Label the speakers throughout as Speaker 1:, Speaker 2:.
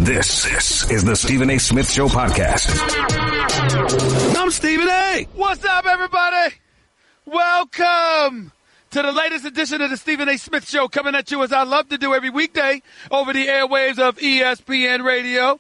Speaker 1: This is the Stephen A. Smith Show podcast.
Speaker 2: I'm Stephen A. What's up, everybody? Welcome to the latest edition of the Stephen A. Smith Show, coming at you as I love to do every weekday over the airwaves of ESPN Radio.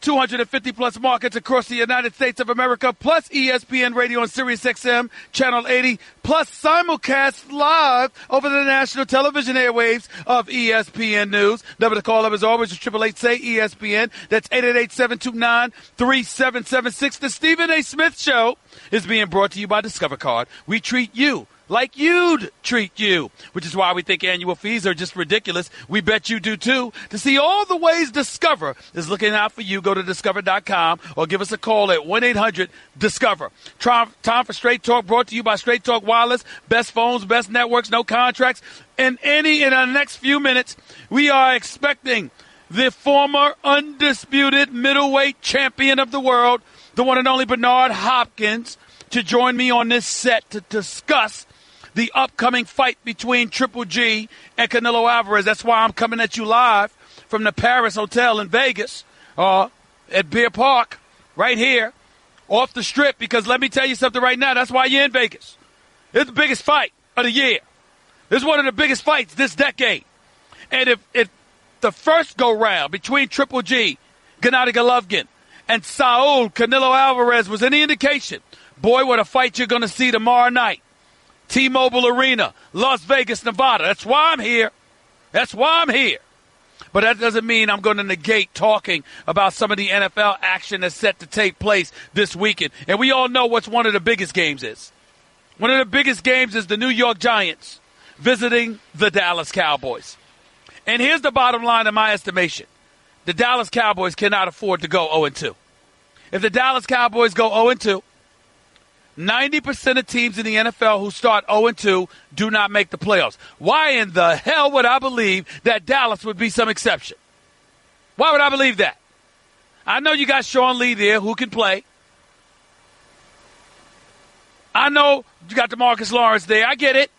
Speaker 2: 250-plus markets across the United States of America, plus ESPN Radio on Sirius XM, Channel 80, plus simulcast live over the national television airwaves of ESPN News. Number to call up, as always, is 888-SAY-ESPN. That's 888-729-3776. The Stephen A. Smith Show is being brought to you by Discover Card. We treat you like you'd treat you, which is why we think annual fees are just ridiculous. We bet you do, too. To see all the ways Discover is looking out for you, go to discover.com or give us a call at 1-800-DISCOVER. Time for Straight Talk, brought to you by Straight Talk Wireless. Best phones, best networks, no contracts. In the next few minutes, we are expecting the former undisputed middleweight champion of the world, the one and only Bernard Hopkins, to join me on this set to discuss the upcoming fight between Triple G and Canelo Alvarez. That's why I'm coming at you live from the Paris Hotel in Vegas at Beer Park right here off the Strip, because let me tell you something right now. That's why you're in Vegas. It's the biggest fight of the year. This is one of the biggest fights this decade. And if the first go-round between Triple G, Gennady Golovkin, and Saul Canelo Alvarez was any indication, boy, what a fight you're going to see tomorrow night. T-Mobile Arena, Las Vegas, Nevada. That's why I'm here. That's why I'm here. But that doesn't mean I'm going to negate talking about some of the NFL action that's set to take place this weekend. And we all know what's one of the biggest games is. One of the biggest games is the New York Giants visiting the Dallas Cowboys. And here's the bottom line in my estimation. The Dallas Cowboys cannot afford to go 0-2. If the Dallas Cowboys go 0-2, 90% of teams in the NFL who start 0-2 do not make the playoffs. Why in the hell would I believe that Dallas would be some exception? Why would I believe that? I know you got Sean Lee there who can play. I know you got DeMarcus Lawrence there. I get it.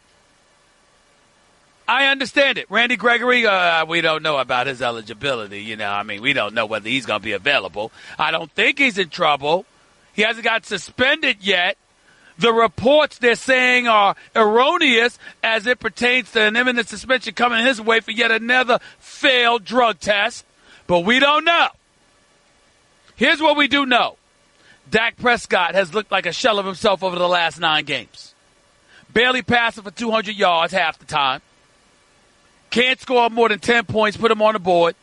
Speaker 2: I understand it. Randy Gregory, we don't know about his eligibility. We don't know whether he's going to be available. I don't think he's in trouble. He hasn't got suspended yet. The reports they're saying are erroneous as it pertains to an imminent suspension coming his way for yet another failed drug test. But we don't know. Here's what we do know. Dak Prescott has looked like a shell of himself over the last 9 games. Barely passing for 200 yards half the time. Can't score more than 10 points, put him on the board.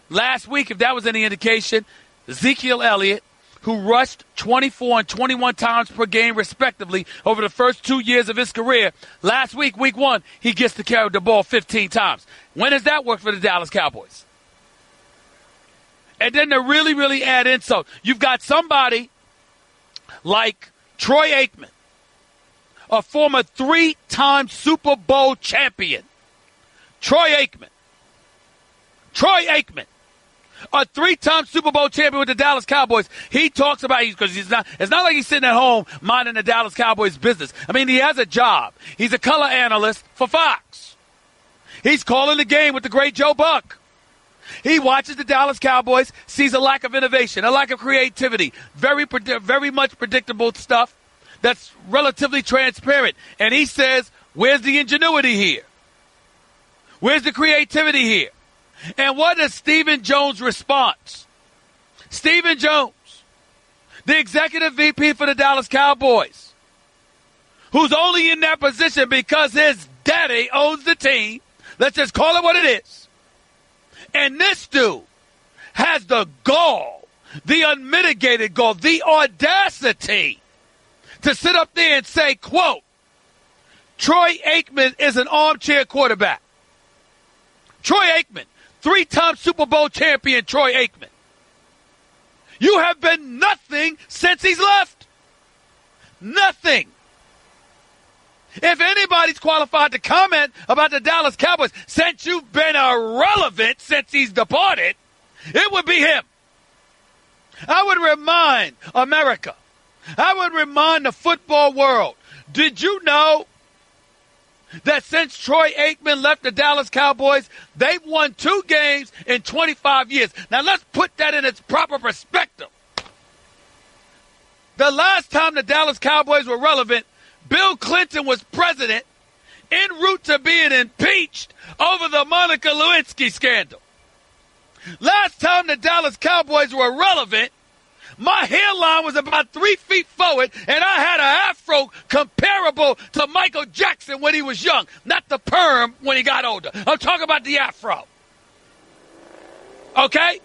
Speaker 2: Last week, if that was any indication, Ezekiel Elliott, who rushed 24 and 21 times per game, respectively, over the first 2 years of his career. Last week, week 1, he gets to carry the ball 15 times. When does that work for the Dallas Cowboys? And then to really, really add insult, you've got somebody like Troy Aikman, a former 3-time Super Bowl champion. Troy Aikman, a 3-time Super Bowl champion with the Dallas Cowboys. He talks about, because it's not like he's sitting at home minding the Dallas Cowboys business. He has a job. He's a color analyst for Fox. He's calling the game with the great Joe Buck. He watches the Dallas Cowboys, sees a lack of innovation, a lack of creativity, very much predictable stuff that's relatively transparent. And he says, where's the ingenuity here? Where's the creativity here? And what is Stephen Jones' response? Stephen Jones, the executive VP for the Dallas Cowboys, who's only in that position because his daddy owns the team. Let's just call it what it is. And this dude has the gall, the unmitigated gall, the audacity to sit up there and say, quote, Troy Aikman is an armchair quarterback. Troy Aikman. 3-time Super Bowl champion Troy Aikman. You have been nothing since he's left. Nothing. If anybody's qualified to comment about the Dallas Cowboys since you've been irrelevant since he's departed, it would be him. I would remind America, I would remind the football world, did you know that since Troy Aikman left the Dallas Cowboys, they've won 2 games in 25 years. Now let's put that in its proper perspective. The last time the Dallas Cowboys were relevant, Bill Clinton was president, en route to being impeached over the Monica Lewinsky scandal. Last time the Dallas Cowboys were relevant, my hairline was about 3 feet forward, and I had an afro comparable to Michael Jackson when he was young, not the perm when he got older. I'm talking about the afro. Okay?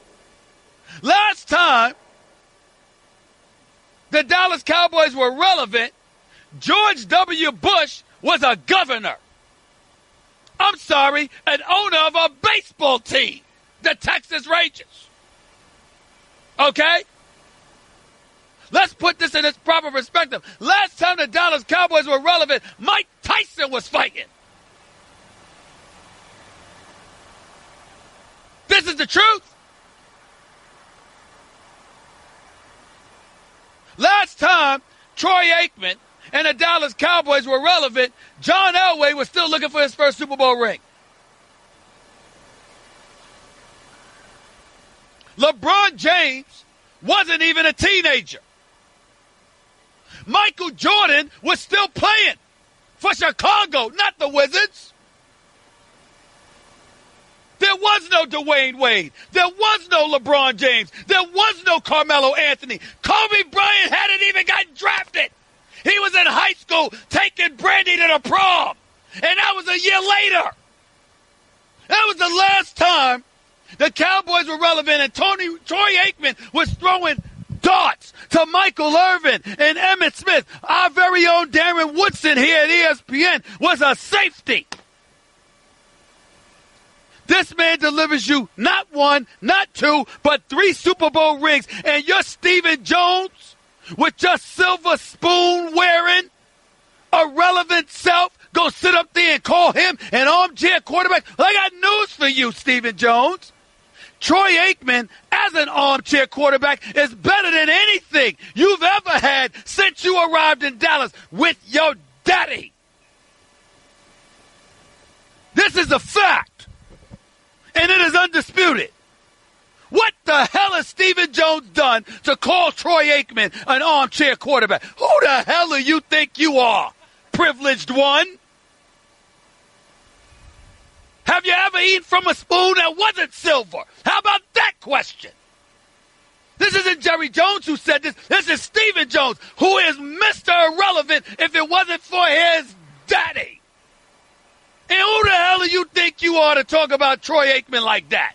Speaker 2: Last time the Dallas Cowboys were relevant, George W. Bush was a governor. I'm sorry, an owner of a baseball team, the Texas Rangers. Okay? Let's put this in its proper perspective. Last time the Dallas Cowboys were relevant, Mike Tyson was fighting. This is the truth. Last time Troy Aikman and the Dallas Cowboys were relevant, John Elway was still looking for his first Super Bowl ring. LeBron James wasn't even a teenager. Michael Jordan was still playing for Chicago, not the Wizards. There was no Dwayne Wade. There was no LeBron James. There was no Carmelo Anthony. Kobe Bryant hadn't even gotten drafted. He was in high school taking Brandy to the prom. And that was a year later. That was the last time the Cowboys were relevant, and Troy Aikman was throwing darts to Michael Irvin and Emmitt Smith. Our very own Darren Woodson here at ESPN was a safety. This man delivers you not 1, not 2, but 3 Super Bowl rings, and you're Stephen Jones with your silver spoon wearing irrelevant self. Go sit up there and call him an armchair quarterback. Well, I got news for you, Stephen Jones. Troy Aikman, as an armchair quarterback, is better than anything you've ever had since you arrived in Dallas with your daddy. This is a fact, and it is undisputed. What the hell has Stephen Jones done to call Troy Aikman an armchair quarterback? Who the hell do you think you are, privileged one? Have you ever eaten from a spoon that wasn't silver? How about that question? This isn't Jerry Jones who said this. This is Stephen Jones, who is Mr. Irrelevant if it wasn't for his daddy. And who the hell do you think you are to talk about Troy Aikman like that?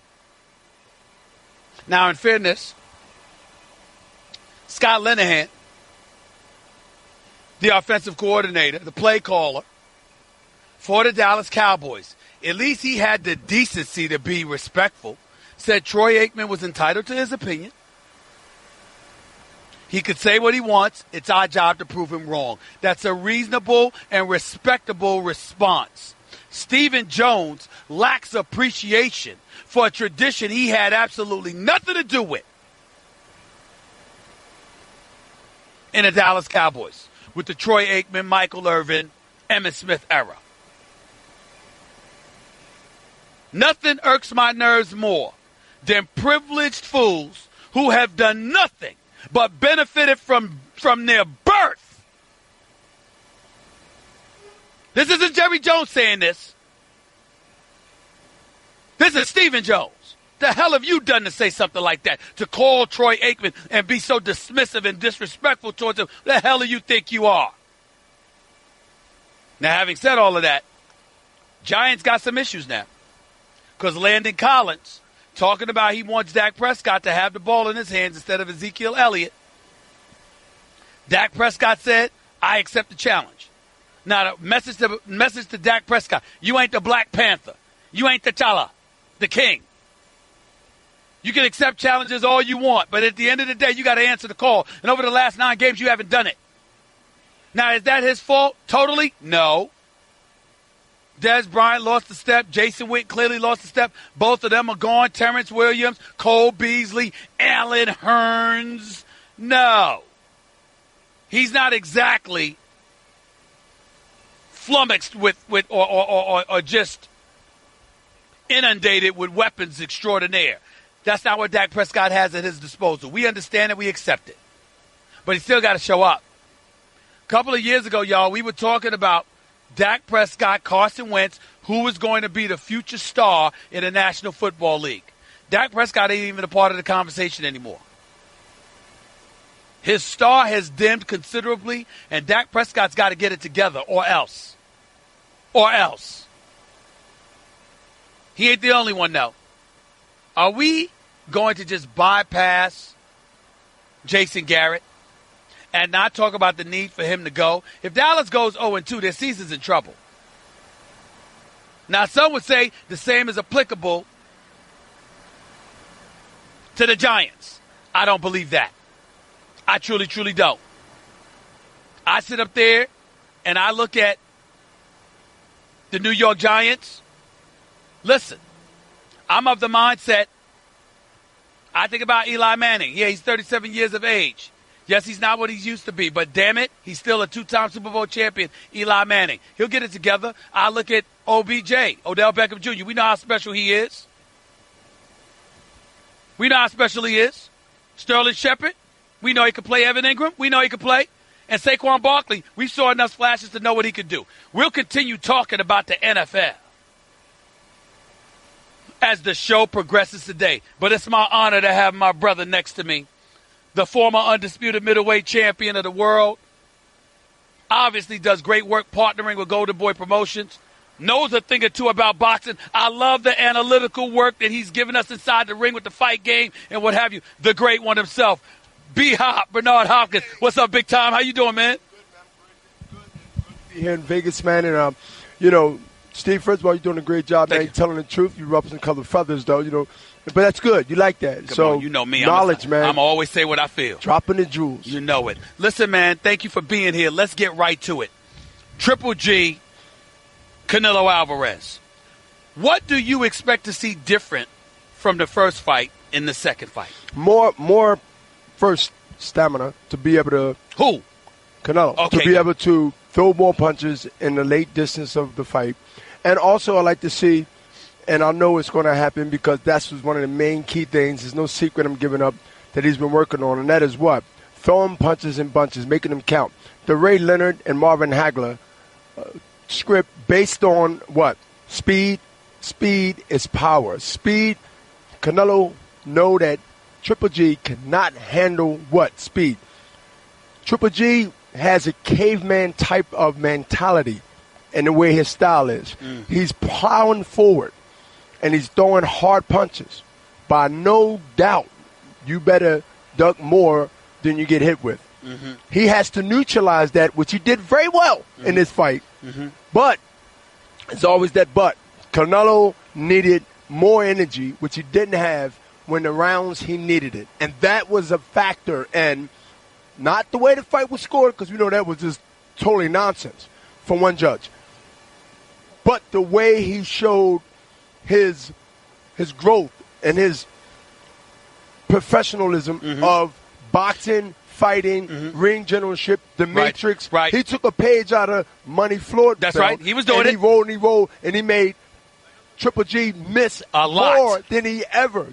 Speaker 2: Now, in fairness, Scott Linehan, the offensive coordinator, the play caller for the Dallas Cowboys, at least he had the decency to be respectful, said Troy Aikman was entitled to his opinion. He could say what he wants. It's our job to prove him wrong. That's a reasonable and respectable response. Stephen Jones lacks appreciation for a tradition he had absolutely nothing to do with in the Dallas Cowboys with the Troy Aikman, Michael Irvin, Emmitt Smith era. Nothing irks my nerves more than privileged fools who have done nothing but benefited from their birth. This isn't Jerry Jones saying this. This is Stephen Jones. The hell have you done to say something like that? To call Troy Aikman and be so dismissive and disrespectful towards him? The hell do you think you are? Now, having said all of that, Giants got some issues now. Because Landon Collins, talking about he wants Dak Prescott to have the ball in his hands instead of Ezekiel Elliott. Dak Prescott said, I accept the challenge. Now, the message to Dak Prescott, you ain't the Black Panther. You ain't T'Challa, the king. You can accept challenges all you want, but at the end of the day, you got to answer the call. And over the last 9 games, you haven't done it. Now, is that his fault? Totally? No. Dez Bryant lost a step. Jason Witten clearly lost a step. Both of them are gone. Terrence Williams, Cole Beasley, Allen Hurns. No. He's not exactly flummoxed with or just inundated with weapons extraordinaire. That's not what Dak Prescott has at his disposal. We understand it. We accept it. But he still got to show up. A couple of years ago, y'all, we were talking about Dak Prescott, Carson Wentz, who was going to be the future star in the National Football League. Dak Prescott ain't even a part of the conversation anymore. His star has dimmed considerably, and Dak Prescott's got to get it together or else. Or else. He ain't the only one, though. Are we going to just bypass Jason Garrett and not talk about the need for him to go? If Dallas goes 0-2, their season's in trouble. Now, some would say the same is applicable to the Giants. I don't believe that. I truly, truly don't. I sit up there and I look at the New York Giants. Listen, I'm of the mindset, I think about Eli Manning. Yeah, he's 37 years of age. Yes, he's not what he used to be, but damn it, he's still a two-time Super Bowl champion, Eli Manning. He'll get it together. I look at OBJ, Odell Beckham Jr. We know how special he is. We know how special he is. Sterling Shepard, we know he can play. Evan Ingram, we know he can play. And Saquon Barkley, we saw enough flashes to know what he could do. We'll continue talking about the NFL as the show progresses today. But it's my honor to have my brother next to me, the former undisputed middleweight champion of the world. Obviously does great work partnering with Golden Boy Promotions. Knows a thing or two about boxing. I love the analytical work that he's given us inside the ring with the fight game and what have you. The great one himself, B-Hop, Bernard Hopkins. What's up, big time? How you doing, man?
Speaker 3: Good to be here in Vegas, man. And, Steve, first of all, you're doing a great job, man. You're telling the truth. You rub some colored feathers, though, But that's good. You like that.
Speaker 2: Come on, you know me.
Speaker 3: Knowledge, man.
Speaker 2: I'm always say what I feel.
Speaker 3: Dropping the jewels.
Speaker 2: You know it. Listen, man, thank you for being here. Let's get right to it. Triple G, Canelo Alvarez. What do you expect to see different from the first fight in the second fight?
Speaker 3: More first stamina to be able to.
Speaker 2: Who?
Speaker 3: Canelo.
Speaker 2: Okay,
Speaker 3: to be able to throw more punches in the late distance of the fight. And also I like to see, and I know it's going to happen because that's one of the main key things. There's no secret I'm giving up that he's been working on, and that is what? Throwing punches in bunches, making them count. The Ray Leonard and Marvin Hagler script based on what? Speed. Speed is power. Speed, Canelo know that Triple G cannot handle what? Speed. Triple G has a caveman type of mentality in the way his style is. He's plowing forward, and he's throwing hard punches. By no doubt, you better duck more than you get hit with. Mm-hmm. He has to neutralize that, which he did very well in this fight. Mm-hmm. But it's always that but. Canelo needed more energy, which he didn't have when the rounds he needed it. And that was a factor. And not the way the fight was scored, because we know that was just totally nonsense from one judge. But the way he showed his growth and his professionalism of boxing, fighting, ring generalship, the Matrix.
Speaker 2: Right.
Speaker 3: He took a page out of Money Floyd.
Speaker 2: That's right. He was doing
Speaker 3: and
Speaker 2: it.
Speaker 3: He rolled, and he made Triple G miss
Speaker 2: a lot
Speaker 3: more than we ever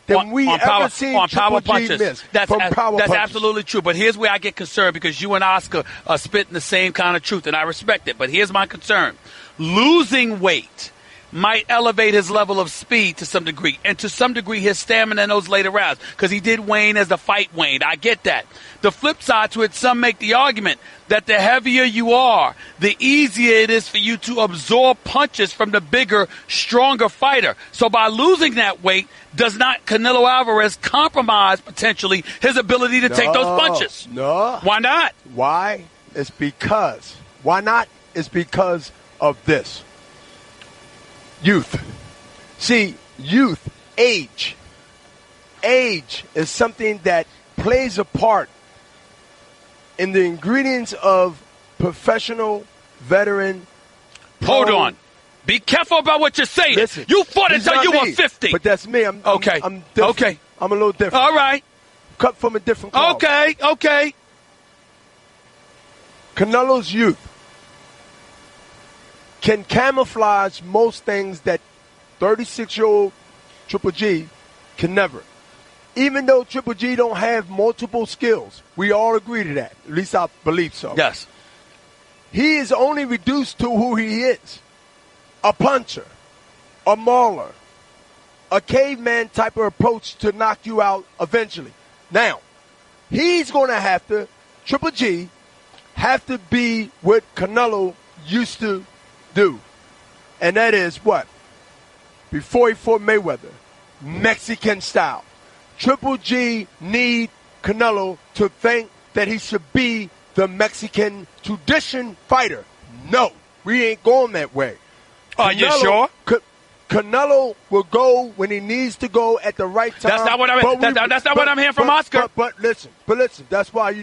Speaker 3: seen Triple G miss.
Speaker 2: That's
Speaker 3: punches.
Speaker 2: absolutely true. But here's where I get concerned, because you and Oscar are spitting the same kind of truth, and I respect it. But here's my concern. Losing weight might elevate his level of speed to some degree, and to some degree his stamina in those later rounds, because he did wane as the fight waned. I get that. The flip side to it, some make the argument that the heavier you are, the easier it is for you to absorb punches from the bigger, stronger fighter. So by losing that weight, does not Canelo Alvarez compromise potentially his ability to take those punches?
Speaker 3: No.
Speaker 2: Why not?
Speaker 3: Why? It's because. Why not? It's because of this. Youth. See, youth, age. Age is something that plays a part in the ingredients of professional, veteran.
Speaker 2: Hold on. Be careful about what you're saying.
Speaker 3: Listen,
Speaker 2: you fought until you were 50.
Speaker 3: But that's me. I'm different.
Speaker 2: Okay.
Speaker 3: I'm a little different.
Speaker 2: All right.
Speaker 3: Cut from a different cloth.
Speaker 2: Okay.
Speaker 3: Canelo's youth can camouflage most things that 36-year-old Triple G can never. Even though Triple G don't have multiple skills, we all agree to that. At least I believe so.
Speaker 2: Yes.
Speaker 3: He is only reduced to who he is. A puncher, a mauler, a caveman type of approach to knock you out eventually. Now, he's going to have to, Triple G, have to be what Canelo used to do. And that is what? Before he fought Mayweather, Mexican style. Triple G need Canelo to think that he should be the Mexican tradition fighter. No, we ain't going that way.
Speaker 2: Are you sure?
Speaker 3: Canelo will go when he needs to go at the right time.
Speaker 2: That's not what I'm hearing from Oscar.
Speaker 3: But listen. That's why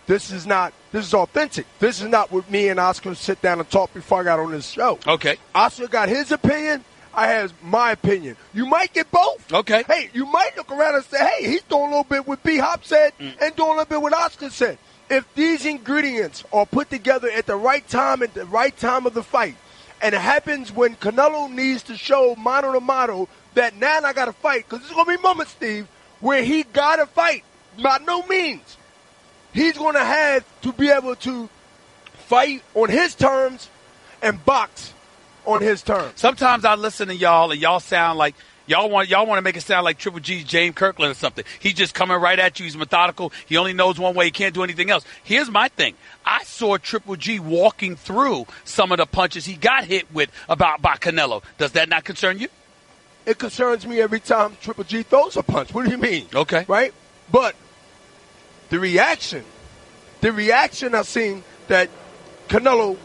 Speaker 3: this is authentic. This is not what me and Oscar sit down and talk before I got on this show.
Speaker 2: Okay.
Speaker 3: Oscar got his opinion. I have my opinion. You might get both.
Speaker 2: Okay.
Speaker 3: Hey, you might look around and say, hey, he's doing a little bit what B. Hop said and doing a little bit what Oscar said. If these ingredients are put together at the right time of the fight, and it happens when Canelo needs to show mano a mano that now I got to fight, because there's going to be moments, Steve, where he got to fight. By no means. He's going to have to be able to fight on his terms and box on his terms.
Speaker 2: Sometimes I listen to y'all, and y'all sound like y'all want to make it sound like Triple G's James Kirkland or something. He's just coming right at you. He's methodical. He only knows one way. He can't do anything else. Here's my thing. I saw Triple G walking through some of the punches he got hit with by Canelo. Does that not concern you?
Speaker 3: It concerns me every time Triple G throws a punch. What do you mean?
Speaker 2: Okay.
Speaker 3: Right? But the reaction I've seen that Canelo,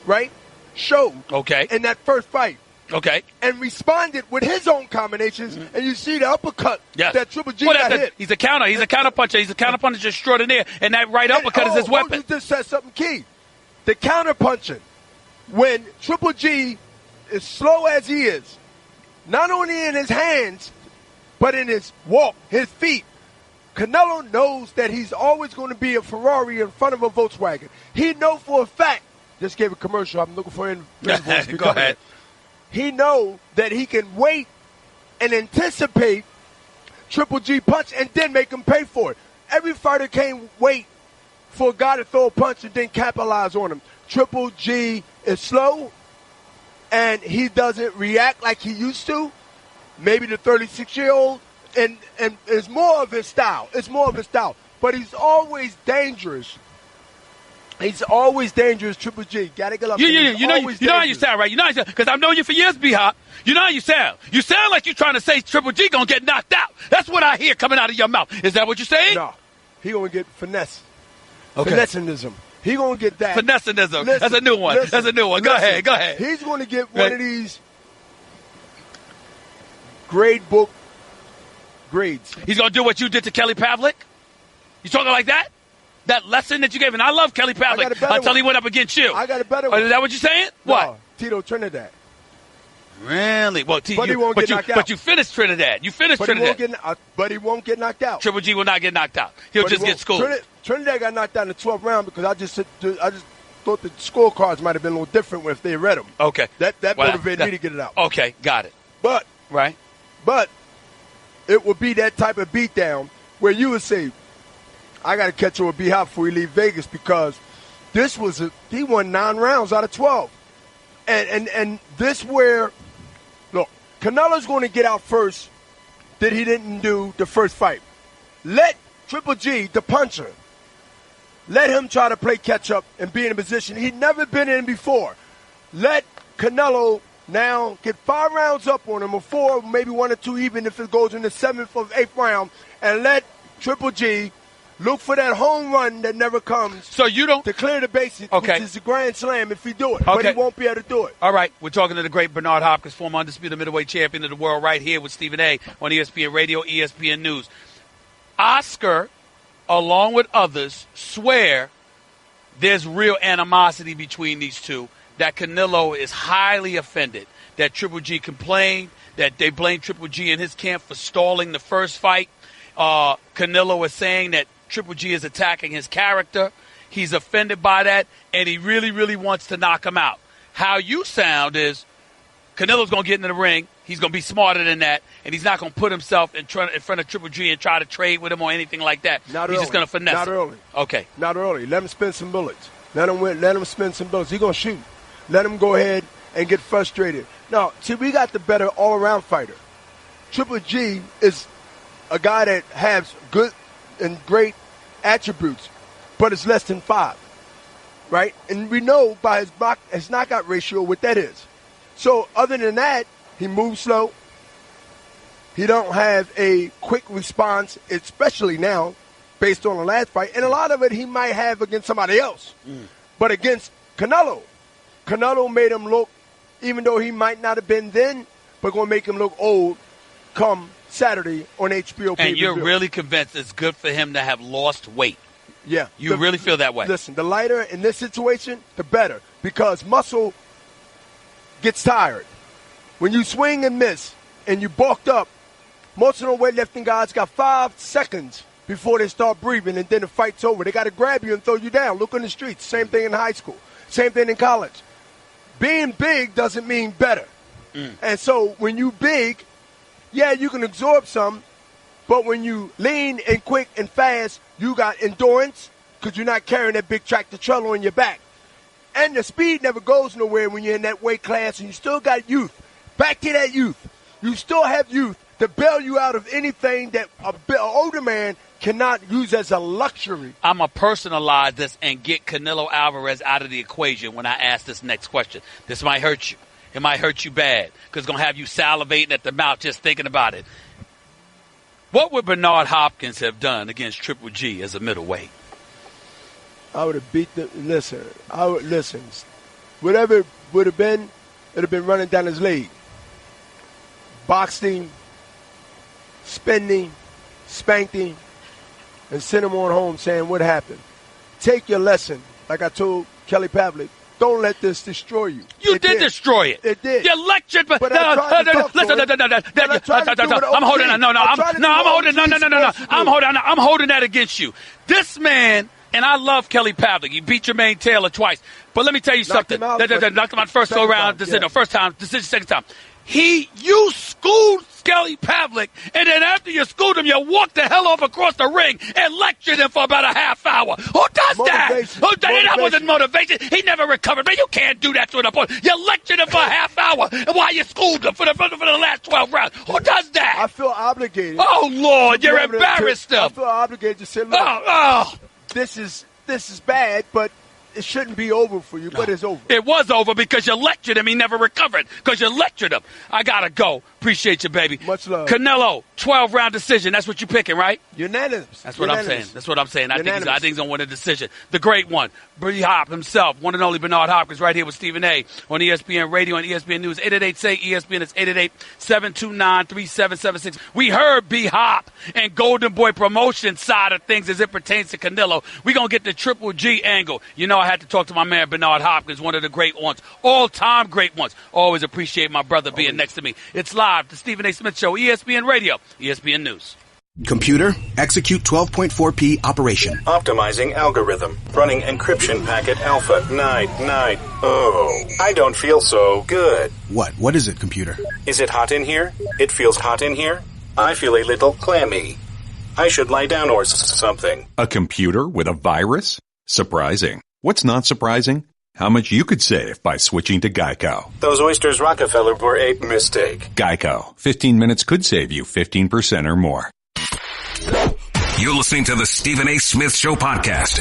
Speaker 3: right, showed in that first fight.
Speaker 2: Okay.
Speaker 3: And responded with his own combinations, and you see the uppercut that Triple G got hit.
Speaker 2: He's a counter. He's a counter puncher. He's a counter puncher extraordinaire, and that right uppercut is his weapon.
Speaker 3: You just said something key. The counter punching. When Triple G, as slow as he is, not only in his hands, but in his walk, his feet, Canelo knows that he's always going to be a Ferrari in front of a Volkswagen. He knows for a fact. Just gave a commercial. I'm looking for invisibles.
Speaker 2: Go ahead.
Speaker 3: He knows that he can wait and anticipate Triple G punch and then make him pay for it. Every fighter can't wait for a guy to throw a punch and then capitalize on him. Triple G is slow, and he doesn't react like he used to. Maybe the 36-year-old, and it's more of his style. But he's always dangerous. He's always dangerous, Triple G. Gotta get up.
Speaker 2: You know how you sound, right? You know how you sound, because I've known you for years, B-Hop. You know how you sound. You sound like you're trying to say Triple G gonna get knocked out. That's what I hear coming out of your mouth. Is that what you're saying?
Speaker 3: No, he gonna get finesse.
Speaker 2: Okay.
Speaker 3: Finesseism. He gonna get that.
Speaker 2: Finesseism. That's a new one. That's a new one. Go ahead.
Speaker 3: He's gonna get one of these grade book grades.
Speaker 2: He's gonna do what you did to Kelly Pavlik? You talking like that? That lesson that you gave, and I love Kelly Pavlik until he went up against you.
Speaker 3: I got a better one.
Speaker 2: Is that what you're saying?
Speaker 3: No,
Speaker 2: what?
Speaker 3: Tito Trinidad.
Speaker 2: Really? Well,
Speaker 3: he won't get knocked out.
Speaker 2: But you finished Trinidad.
Speaker 3: But he won't get knocked out.
Speaker 2: Triple G will not get knocked out. He'll just get schooled.
Speaker 3: Trinidad got knocked out in the 12th round because I just thought the scorecards might have been a little different if they read them.
Speaker 2: Okay.
Speaker 3: That motivated me to get it out.
Speaker 2: Okay, got it.
Speaker 3: But it would be that type of beatdown where you would say, I got to catch up with B-Hop before we leave Vegas, because he won 9 rounds out of 12. And this where, look, Canelo's going to get out first that he didn't do the first fight. Let Triple G, the puncher, let him try to play catch-up and be in a position he'd never been in before. Let Canelo now get 5 rounds up on him, or 4, maybe 1 or 2, even if it goes in the 7th or 8th round, and let Triple G look for that home run that never comes.
Speaker 2: So you don't
Speaker 3: to clear the bases, which is a grand slam if he do it.
Speaker 2: Okay.
Speaker 3: But he won't be able to do it.
Speaker 2: All right, we're talking to the great Bernard Hopkins, former undisputed middleweight champion of the world, right here with Stephen A. on ESPN Radio, ESPN News. Oscar, along with others, swear there's real animosity between these two, that Canelo is highly offended, that Triple G complained, that they blame Triple G and his camp for stalling the first fight. Canelo is saying that Triple G is attacking his character. He's offended by that, and he really, really wants to knock him out. How you sound is Canelo's going to get into the ring. He's going to be smarter than that, and he's not going to put himself in front of Triple G and try to trade with him or anything like that. He's just going to finesse
Speaker 3: Not
Speaker 2: him.
Speaker 3: early.
Speaker 2: Okay.
Speaker 3: Not early. Let him spin some bullets. Let him spin some bullets. He's going to shoot. Let him go ahead and get frustrated. Now, see, we got the better all-around fighter. Triple G is a guy that has good and great attributes, but it's less than 5, right? And we know by his knockout ratio what that is. So other than that, he moves slow. He don't have a quick response, especially now, based on the last fight. And a lot of it he might have against somebody else. But against Canelo made him look, even though he might not have been then, but going to make him look old come Saturday on HBO.
Speaker 2: And you're really convinced it's good for him to have lost weight.
Speaker 3: Yeah.
Speaker 2: You really feel that way?
Speaker 3: Listen, the lighter in this situation, the better. Because muscle gets tired. When you swing and miss and you bulked up, most of the weightlifting guys got 5 seconds before they start breathing, and then the fight's over. They got to grab you and throw you down. Look on the streets. Same thing in high school. Same thing in college. Being big doesn't mean better. And so when you big, yeah, you can absorb some, but when you lean and quick and fast, you got endurance because you're not carrying that big tractor trailer on your back. And the speed never goes nowhere when you're in that weight class, and you still got youth. Back to that youth. You still have youth to bail you out of anything that an older man cannot use as a luxury.
Speaker 2: I'm going to personalize this and get Canelo Alvarez out of the equation when I ask this next question. This might hurt you. It might hurt you bad because it's going to have you salivating at the mouth just thinking about it. What would Bernard Hopkins have done against Triple G as a middleweight?
Speaker 3: I would have beat the – listen. Whatever it would have been, it would have been running down his leg. Boxed him, spenned him, spanked him, and sent him on home saying, what happened? Take your lesson, like I told Kelly Pavlik. Don't let this destroy you.
Speaker 2: You did destroy it.
Speaker 3: It did.
Speaker 2: You lectured, but
Speaker 3: I'm
Speaker 2: holding that against you. This man, and I love Kelly Pavlik. He beat Jermaine Taylor twice. But let me tell you something. Knocked him out first go round. First time, decision, second time. You schooled Kelly Pavlik, and then after you schooled him, you walked the hell off across the ring and lectured him for about a half hour. Who does that? That wasn't motivation. He never recovered. Man, you can't do that to an opponent. You lectured him for a half hour while you schooled him for the last 12 rounds. Who does that?
Speaker 3: I feel obligated.
Speaker 2: Oh, Lord, you're embarrassed him.
Speaker 3: I feel obligated to say, look, this is bad, but it shouldn't be over for you, but it's over.
Speaker 2: It was over because you lectured him. He never recovered because you lectured him. I got to go. Appreciate you, baby.
Speaker 3: Much love.
Speaker 2: Canelo, 12-round decision. That's what you're picking, right?
Speaker 3: Unanimous.
Speaker 2: That's what I'm saying. I think he's going to win a decision. The great one, B Hop himself, one and only Bernard Hopkins, right here with Stephen A. on ESPN Radio and ESPN News. 888-SAY-ESPN. It's 888-729-3776. We heard B Hop and Golden Boy promotion side of things as it pertains to Canelo. We're going to get the Triple G angle. You know I had to talk to my man Bernard Hopkins, one of the great ones, all-time great ones. Always appreciate my brother being next to me. It's live, the Stephen A. Smith Show, ESPN Radio, ESPN News.
Speaker 4: Computer, execute 12.4p operation.
Speaker 5: Optimizing algorithm. Running encryption packet alpha 9. Oh, I don't feel so good.
Speaker 4: What is it, computer?
Speaker 5: Is it hot in here? It feels hot in here. I feel a little clammy. I should lie down or something.
Speaker 6: A computer with a virus? Surprising. What's not surprising? How much you could save by switching to Geico.
Speaker 5: Those oysters Rockefeller were a mistake.
Speaker 6: Geico. 15 minutes could save you 15% or more.
Speaker 1: You're listening to the Stephen A. Smith Show podcast.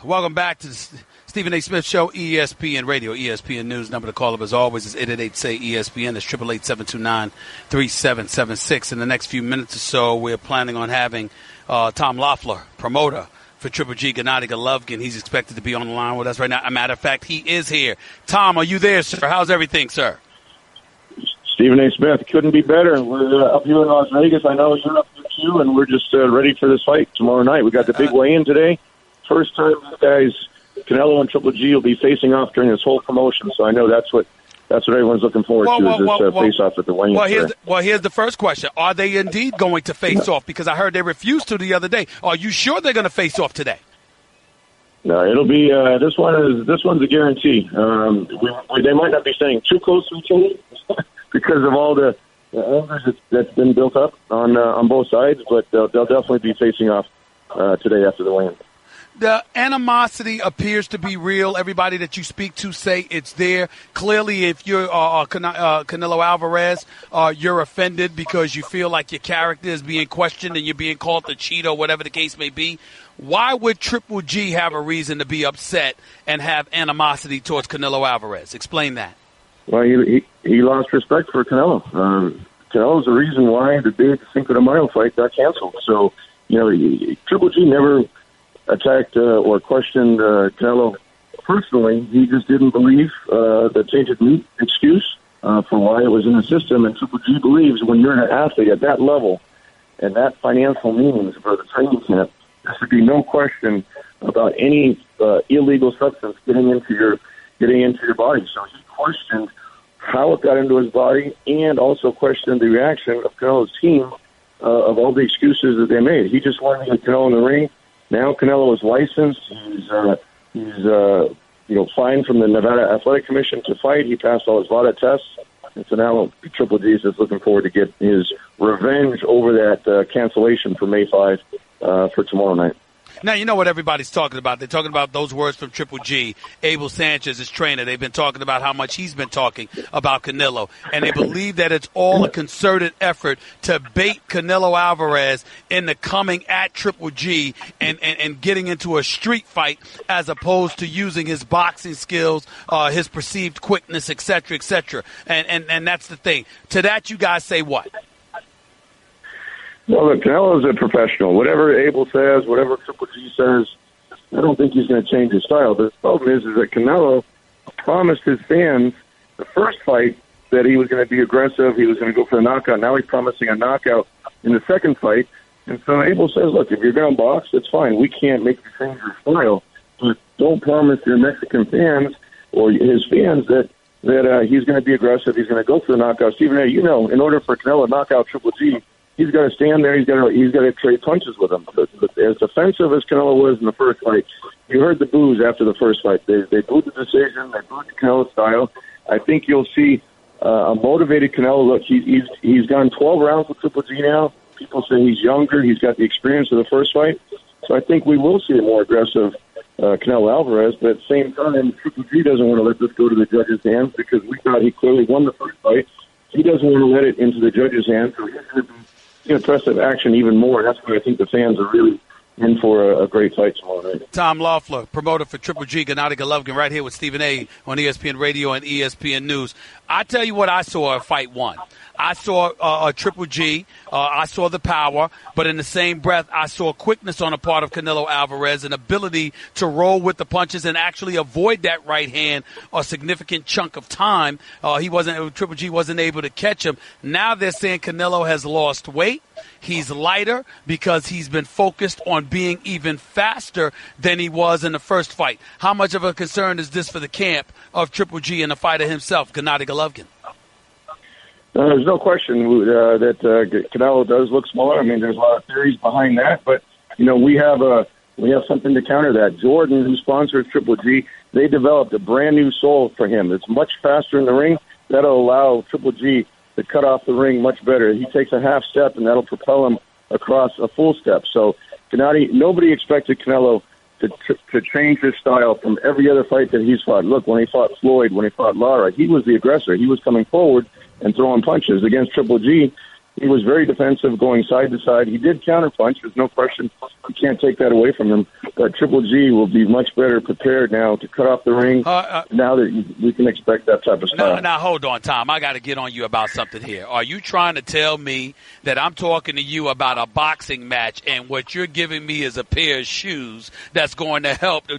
Speaker 2: Welcome back to the Stephen A. Smith Show, ESPN Radio, ESPN News. Number to call up, as always, is 888-SAY-ESPN. That's 888-729-3776. In the next few minutes or so, we're planning on having Tom Loeffler, promoter for Triple G, Gennady Golovkin. He's expected to be on the line with us right now. As a matter of fact, he is here. Tom, are you there, sir? How's everything, sir?
Speaker 7: Stephen A. Smith, couldn't be better. We're up here in Las Vegas. I know you're up here too, and we're just ready for this fight tomorrow night. We got the big weigh-in today. First time, guys, Canelo and Triple G will be facing off during this whole promotion. So I know that's what everyone's looking forward to is this face-off at the weigh-in.
Speaker 2: Here's the first question: are they indeed going to face off? Because I heard they refused to the other day. Are you sure they're going to face off today?
Speaker 7: No, it'll be this one's a guarantee. They might not be staying too close to each other because of all the anger that's been built up on both sides, but they'll definitely be facing off today after the weigh-in.
Speaker 2: The animosity appears to be real. Everybody that you speak to say it's there. Clearly, if you're Canelo Alvarez, you're offended because you feel like your character is being questioned and you're being called the cheat or whatever the case may be. Why would Triple G have a reason to be upset and have animosity towards Canelo Alvarez? Explain that.
Speaker 7: Well, he lost respect for Canelo. Canelo's the reason why the big Cinco de Mayo fight got canceled. So, Triple G never attacked or questioned Canelo personally. He just didn't believe the tainted meat excuse for why it was in the system. And Triple G believes when you're an athlete at that level and that financial means for the training camp, there should be no question about any illegal substance getting into your body. So he questioned how it got into his body and also questioned the reaction of Canelo's team of all the excuses that they made. He just wanted to get Canelo in the ring. Now Canelo is licensed. He's fined from the Nevada Athletic Commission to fight. He passed all his VADA tests. And so now Triple G is looking forward to get his revenge over that cancellation for May 5 for tomorrow night.
Speaker 2: Now, you know what everybody's talking about. They're talking about those words from Triple G. Abel Sanchez, his trainer, they've been talking about how much he's been talking about Canelo. And they believe that it's all a concerted effort to bait Canelo Alvarez into coming at Triple G and getting into a street fight as opposed to using his boxing skills, his perceived quickness, et cetera, et cetera. And that's the thing. To that, you guys say what?
Speaker 7: Well, look, Canelo's a professional. Whatever Abel says, whatever Triple G says, I don't think he's going to change his style. The problem is that Canelo promised his fans the first fight that he was going to be aggressive, he was going to go for a knockout. Now he's promising a knockout in the second fight. And so Abel says, look, if you're going to box, it's fine. We can't make you change your style. But don't promise your Mexican fans or his fans that he's going to be aggressive, he's going to go for the knockout. Stephen A., in order for Canelo to knock out Triple G, he's got to stand there. He's got to trade punches with him. But as defensive as Canelo was in the first fight, you heard the boos after the first fight. They booed the decision. They booed the Canelo style. I think you'll see a motivated Canelo. Look, he's gone 12 rounds with Triple G now. People say he's younger. He's got the experience of the first fight. So I think we will see a more aggressive Canelo Alvarez. But at the same time, Triple G doesn't want to let this go to the judges' hands because we thought he clearly won the first fight. He doesn't want to let it into the judges' hands. So he's going to be impressive action even more. That's why I think the fans are really in for a great fight tomorrow night.
Speaker 2: Tom Loeffler, promoter for Triple G, Gennady Golovkin, right here with Stephen A. on ESPN Radio and ESPN News. I tell you what I saw at Fight 1. I saw Triple G. I saw the power, but in the same breath, I saw quickness on the part of Canelo Alvarez, an ability to roll with the punches and actually avoid that right hand a significant chunk of time. Triple G wasn't able to catch him. Now they're saying Canelo has lost weight. He's lighter because he's been focused on being even faster than he was in the first fight. How much of a concern is this for the camp of Triple G and the fighter himself, Gennady Golovkin?
Speaker 7: There's no question that Canelo does look smaller. I mean, there's a lot of theories behind that, but we have something to counter that. Jordan, who sponsors Triple G, they developed a brand new sole for him. It's much faster in the ring. That'll allow Triple G to cut off the ring much better. He takes a half step, and that'll propel him across a full step. So, nobody expected Canelo to change his style from every other fight that he's fought. Look, when he fought Floyd, when he fought Lara, he was the aggressor. He was coming forward and throwing punches. Against Triple G, he was very defensive, going side to side. He did counterpunch. There's no question. You can't take that away from him. But Triple G will be much better prepared now to cut off the ring now that we can expect that type of style.
Speaker 2: Now, hold on, Tom. I got to get on you about something here. Are you trying to tell me that I'm talking to you about a boxing match and what you're giving me is a pair of shoes that's going to help, the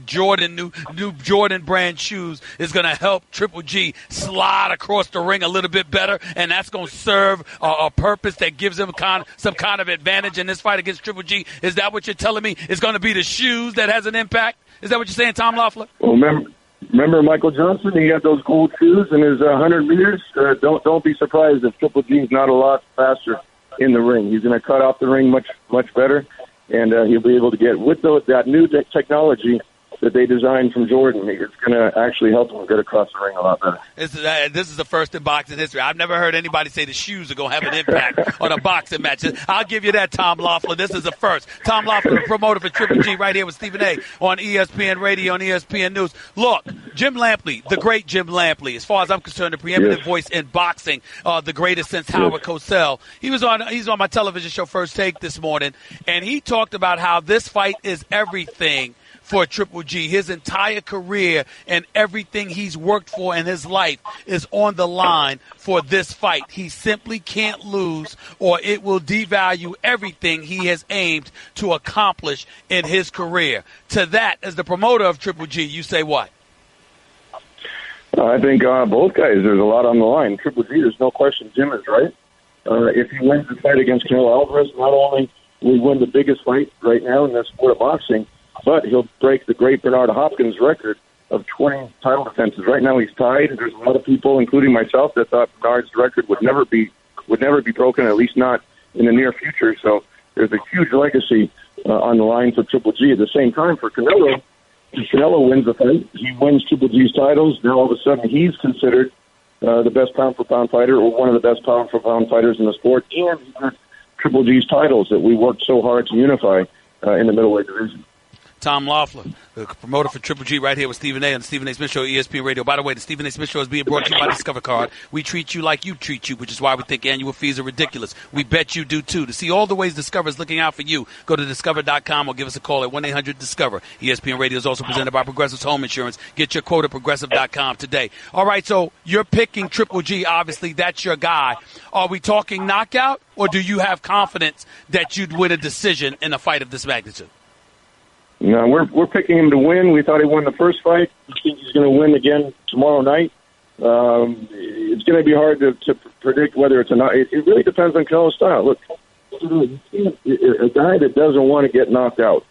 Speaker 2: new Jordan brand shoes is going to help Triple G slide across the ring a little bit better, and that's going to serve a purpose that gives him some kind of advantage in this fight against Triple G? Is that what you're telling me? It's going to be the shoes that has an impact? Is that what you're saying, Tom Loeffler?
Speaker 7: Well, remember Michael Johnson? He had those gold shoes in his 100 meters. Don't be surprised if Triple G is not a lot faster in the ring. He's going to cut off the ring much better, and he'll be able to get with that new technology. that they designed from Jordan. It's going to actually help them get across the ring a lot better.
Speaker 2: This is the first in boxing history. I've never heard anybody say the shoes are going to have an impact on a boxing match. I'll give you that, Tom Loeffler. This is the first. Tom Loeffler, the promoter for Triple G, right here with Stephen A. on ESPN Radio and ESPN News. Look, Jim Lampley, the great Jim Lampley, as far as I'm concerned, the preeminent voice in boxing, the greatest since Howard Cosell. He's on my television show First Take this morning, and he talked about how this fight is everything for Triple G. His entire career and everything he's worked for in his life is on the line for this fight. He simply can't lose, or it will devalue everything he has aimed to accomplish in his career. To that, as the promoter of Triple G, you say what?
Speaker 7: I think both guys, there's a lot on the line. Triple G, there's no question Jim is right. If he wins the fight against Canelo Alvarez, not only will he win the biggest fight right now in the sport of boxing, but he'll break the great Bernard Hopkins record of 20 title defenses. Right now he's tied. There's a lot of people, including myself, that thought Bernard's record would never be broken, at least not in the near future. So there's a huge legacy on the line for Triple G. At the same time, for Canelo, if Canelo wins the fight, he wins Triple G's titles. Now all of a sudden he's considered the best pound-for-pound fighter, or one of the best pound-for-pound fighters in the sport, and he got Triple G's titles that we worked so hard to unify in the middleweight division.
Speaker 2: Tom Loeffler, the promoter for Triple G, right here with Stephen A. on the Stephen A. Smith Show, ESPN Radio. By the way, the Stephen A. Smith Show is being brought to you by Discover Card. We treat you like you treat you, which is why we think annual fees are ridiculous. We bet you do, too. To see all the ways Discover is looking out for you, go to Discover.com or give us a call at 1-800-DISCOVER. ESPN Radio is also presented by Progressive's Home Insurance. Get your quote at Progressive.com today. All right, so you're picking Triple G. Obviously, that's your guy. Are we talking knockout, or do you have confidence that you'd win a decision in a fight of this magnitude?
Speaker 7: No, we're picking him to win. We thought he won the first fight. We think he's going to win again tomorrow night. It's going to be hard to predict whether it's a knock. It really depends on Canelo's style. Look, a guy that doesn't want to get knocked out,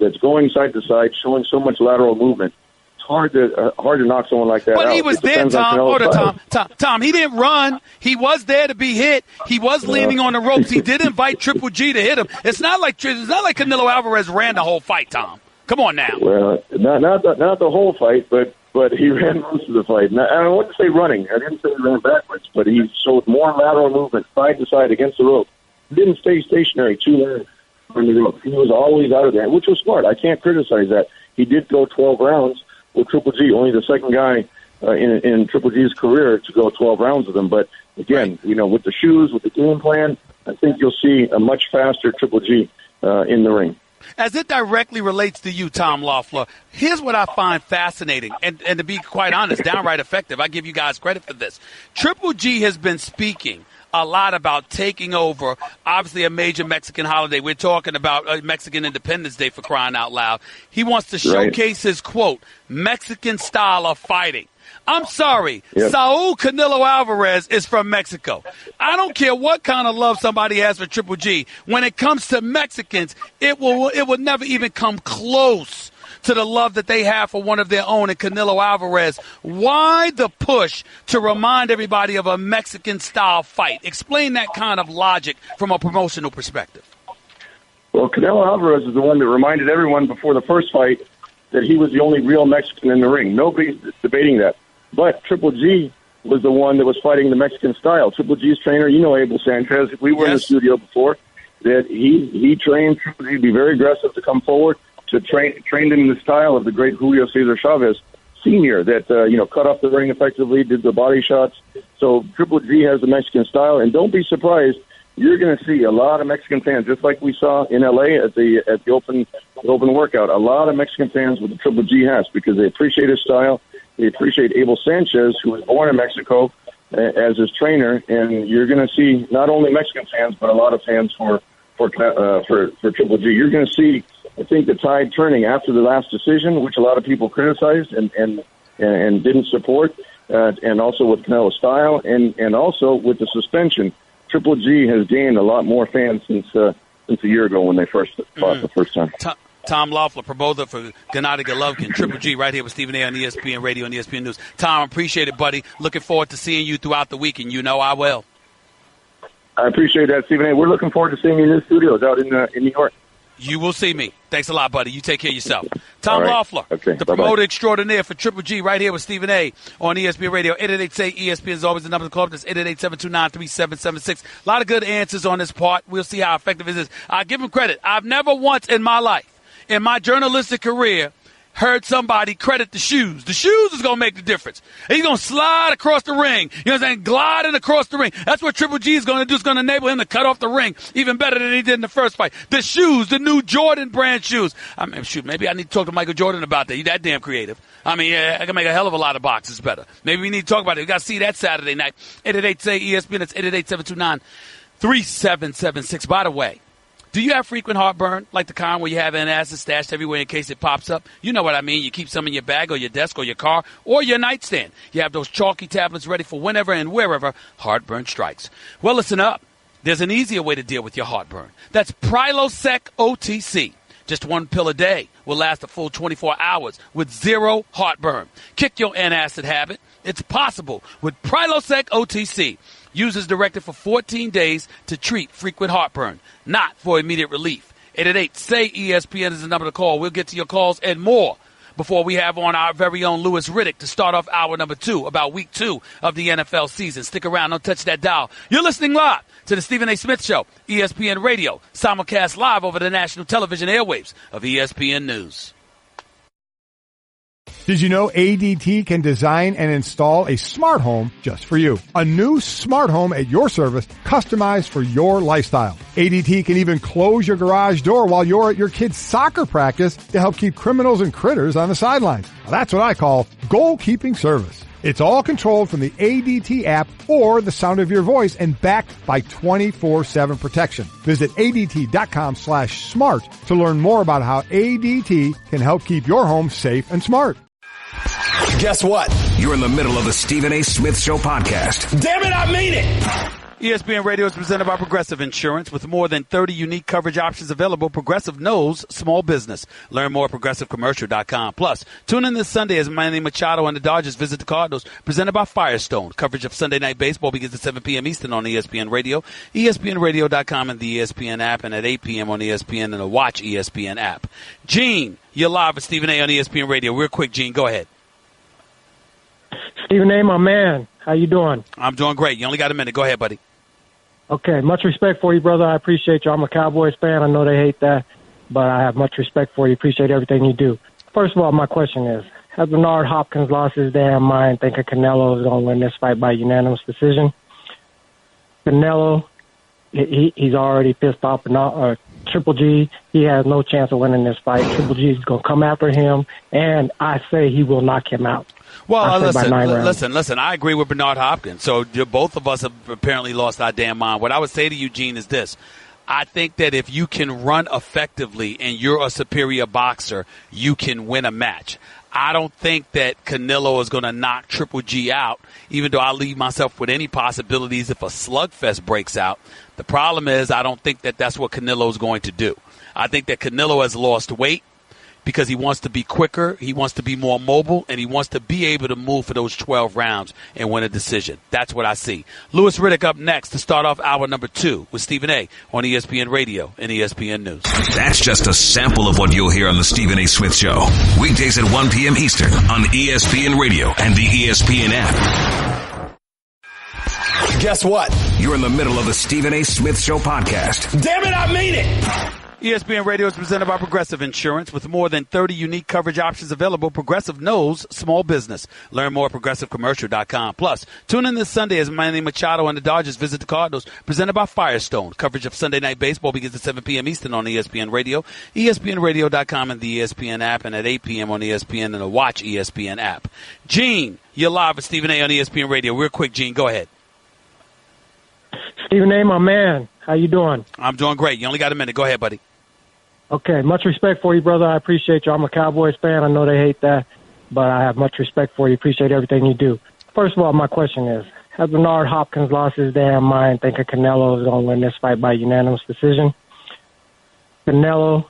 Speaker 7: that's going side to side, showing so much lateral movement. It's hard to knock someone like that out.
Speaker 2: But he was there, Tom. Tom, he didn't run. He was there to be hit. He was leaning on the ropes. He did invite Triple G to hit him. It's not like Canelo Alvarez ran the whole fight, Tom. Come on now.
Speaker 7: Well, not the whole fight, but he ran most of the fight. Now, I wouldn't say running. I didn't say he ran backwards, but he showed more lateral movement side to side against the rope. He didn't stay stationary too long on the rope. He was always out of there, which was smart. I can't criticize that. He did go 12 rounds with Triple G, only the second guy in Triple G's career to go 12 rounds with him. But again, with the shoes, with the game plan, I think you'll see a much faster Triple G in the ring.
Speaker 2: As it directly relates to you, Tom Loeffler, here's what I find fascinating, and to be quite honest, downright effective. I give you guys credit for this. Triple G has been speaking a lot about taking over, obviously, a major Mexican holiday. We're talking about Mexican Independence Day, for crying out loud. He wants to showcase his, quote, Mexican style of fighting. I'm sorry, Saul Canelo Alvarez is from Mexico. I don't care what kind of love somebody has for Triple G. When it comes to Mexicans, it will never even come close to the love that they have for one of their own in Canelo Alvarez. Why the push to remind everybody of a Mexican-style fight? Explain that kind of logic from a promotional perspective.
Speaker 7: Well, Canelo Alvarez is the one that reminded everyone before the first fight that he was the only real Mexican in the ring. Nobody's debating that. But Triple G was the one that was fighting the Mexican style. Triple G's trainer, Abel Sanchez, we were in the studio before, that he trained Triple G to be very aggressive, to come forward, to trained him in the style of the great Julio Cesar Chavez Sr. that, cut off the ring effectively, did the body shots. So Triple G has the Mexican style, and don't be surprised, you're going to see a lot of Mexican fans, just like we saw in L.A. at the open workout. A lot of Mexican fans with the Triple G hats because they appreciate his style. They appreciate Abel Sanchez, who was born in Mexico, as his trainer. And you're going to see not only Mexican fans, but a lot of fans for Triple G. You're going to see, I think, the tide turning after the last decision, which a lot of people criticized and didn't support, and also with Canelo's style, and also with the suspension. Triple G has gained a lot more fans since a year ago when they first fought the first time.
Speaker 2: Tom Loeffler, promoter for Gennady Golovkin. Triple G right here with Stephen A. on ESPN Radio and ESPN News. Tom, appreciate it, buddy. Looking forward to seeing you throughout the week, and I will.
Speaker 7: I appreciate that, Stephen A. We're looking forward to seeing you in the studios out in New York.
Speaker 2: You will see me. Thanks a lot, buddy. You take care of yourself. Tom
Speaker 7: right.
Speaker 2: Loeffler,
Speaker 7: Okay,
Speaker 2: the
Speaker 7: bye-bye.
Speaker 2: promoter extraordinaire for Triple G, right here with Stephen A. on ESPN Radio. 888-SAY-ESPN is always the number to call up. That's 888-729-3776. A lot of good answers on this part. We'll see how effective it is. I give him credit. I've never once in my life, in my journalistic career, heard somebody credit the shoes. The shoes is going to make the difference. He's going to slide across the ring. You know what I'm saying? Gliding across the ring. That's what Triple G is going to do. It's going to enable him to cut off the ring even better than he did in the first fight. The shoes, the new Jordan brand shoes. I mean, shoot, maybe I need to talk to Michael Jordan about that. He's that damn creative. I mean, yeah, I can make a hell of a lot of boxes better. Maybe we need to talk about it. We got to see that Saturday night. 888-SAY-ESPN. That's 888-729-3776. By the way, do you have frequent heartburn, like the kind where you have an acid stashed everywhere in case it pops up? You know what I mean. You keep some in your bag or your desk or your car or your nightstand. You have those chalky tablets ready for whenever and wherever heartburn strikes. Well, listen up. There's an easier way to deal with your heartburn. That's Prilosec OTC. Just one pill a day will last a full 24 hours with zero heartburn. Kick your antacid habit. It's possible with Prilosec OTC. Use as directed for 14 days to treat frequent heartburn, not for immediate relief. 888-SAY-ESPN is the number to call. We'll get to your calls and more before we have on our very own Louis Riddick to start off hour number 2 about week 2 of the NFL season. Stick around. Don't touch that dial. You're listening live to the Stephen A. Smith Show, ESPN Radio, simulcast live over the national television airwaves of ESPN News.
Speaker 8: Did you know ADT can design and install a smart home just for you? A new smart home at your service, customized for your lifestyle. ADT can even close your garage door while you're at your kid's soccer practice to help keep criminals and critters on the sidelines. Well, that's what I call goal-keeping service. It's all controlled from the ADT app or the sound of your voice and backed by 24/7 protection. Visit ADT.com/smart to learn more about how ADT can help keep your home safe and smart.
Speaker 1: Guess what? You're in the middle of the Stephen A. Smith Show podcast.
Speaker 2: Damn it, I mean it! ESPN Radio is presented by Progressive Insurance. With more than 30 unique coverage options available, Progressive knows small business. Learn more at ProgressiveCommercial.com. Plus, tune in this Sunday as Manny Machado and the Dodgers visit the Cardinals, presented by Firestone. Coverage of Sunday Night Baseball begins at 7 p.m. Eastern on ESPN Radio, ESPNRadio.com, and the ESPN app, and at 8 p.m. on ESPN and the Watch ESPN app. Gene, you're live with Stephen A. on ESPN Radio. Real quick, Gene, go ahead.
Speaker 9: Stephen A., my man, how you doing?
Speaker 2: I'm doing great. You only got a minute. Go ahead, buddy.
Speaker 9: Okay, much respect for you, brother. I appreciate you. I'm a Cowboys fan. I know they hate that, but I have much respect for you. Appreciate everything you do. First of all, my question is, has Bernard Hopkins lost his damn mind thinking Canelo is going to win this fight by unanimous decision? Canelo, he's already pissed off Triple G. He has no chance of winning this fight. Triple G is going to come after him, and I say he will knock him out.
Speaker 2: Well, listen. I agree with Bernard Hopkins. So both of us have apparently lost our damn mind. What I would say to you, Gene, is this. I think that if you can run effectively and you're a superior boxer, you can win a match. I don't think that Canelo is going to knock Triple G out, even though I leave myself with any possibilities if a slugfest breaks out. The problem is I don't think that that's what Canelo is going to do. I think that Canelo has lost weight because he wants to be quicker, he wants to be more mobile, and he wants to be able to move for those 12 rounds and win a decision. That's what I see. Louis Riddick up next to start off hour number 2 with Stephen A. on ESPN Radio and ESPN News.
Speaker 1: That's just a sample of what you'll hear on the Stephen A. Smith Show. Weekdays at 1 p.m. Eastern on ESPN Radio and the ESPN app. Guess what? You're in the middle of the Stephen A. Smith Show podcast.
Speaker 2: Damn it, I mean it! ESPN Radio is presented by Progressive Insurance. With more than 30 unique coverage options available, Progressive knows small business. Learn more at ProgressiveCommercial.com. Plus, tune in this Sunday as Manny Machado and the Dodgers visit the Cardinals, presented by Firestone. Coverage of Sunday Night Baseball begins at 7 p.m. Eastern on ESPN Radio, ESPNRadio.com, and the ESPN app, and at 8 p.m. on ESPN and the Watch ESPN app. Gene, you're live with Stephen A. on ESPN Radio. Real quick, Gene, go ahead.
Speaker 9: Stephen A., my man, how you doing?
Speaker 2: I'm doing great. You only got a minute. Go ahead, buddy.
Speaker 9: Okay, much respect for you, brother. I appreciate you. I'm a Cowboys fan. I know they hate that, but I have much respect for you. Appreciate everything you do. First of all, my question is, has Bernard Hopkins lost his damn mind thinking Canelo is going to win this fight by unanimous decision? Canelo,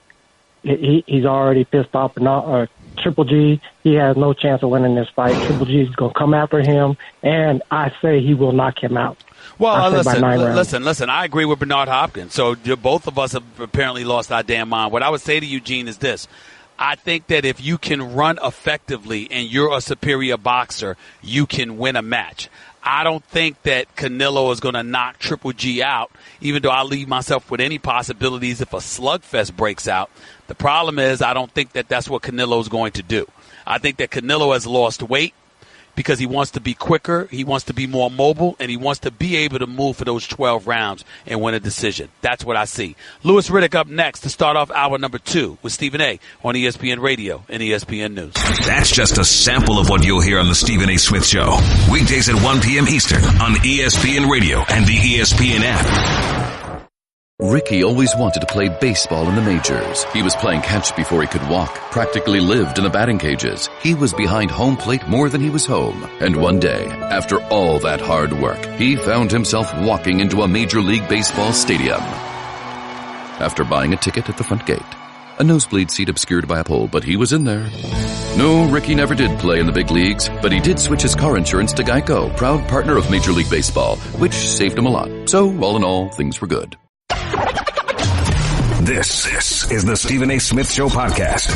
Speaker 9: he's already pissed off Triple G. He has no chance of winning this fight. Triple G is going to come after him, and I say he will knock him out.
Speaker 2: Well, listen. I agree with Bernard Hopkins. So both of us have apparently lost our damn mind. What I would say to Eugene is this. I think that if you can run effectively and you're a superior boxer, you can win a match. I don't think that Canelo is going to knock Triple G out, even though I leave myself with any possibilities if a slugfest breaks out. The problem is I don't think that that's what Canelo is going to do. I think that Canelo has lost weight because he wants to be quicker, he wants to be more mobile, and he wants to be able to move for those 12 rounds and win a decision. That's what I see. Louis Riddick up next to start off hour number 2 with Stephen A. on ESPN Radio and ESPN News.
Speaker 1: That's just a sample of what you'll hear on the Stephen A. Smith Show. Weekdays at 1 p.m. Eastern on ESPN Radio and the ESPN app.
Speaker 10: Ricky always wanted to play baseball in the majors. He was playing catch before he could walk, practically lived in the batting cages. He was behind home plate more than he was home. And one day, after all that hard work, he found himself walking into a Major League Baseball stadium. After buying a ticket at the front gate, a nosebleed seat obscured by a pole, but he was in there. No, Ricky never did play in the big leagues, but he did switch his car insurance to Geico, proud partner of Major League Baseball, which saved him a lot. So, all in all, things were good.
Speaker 1: This is the Stephen A. Smith Show podcast.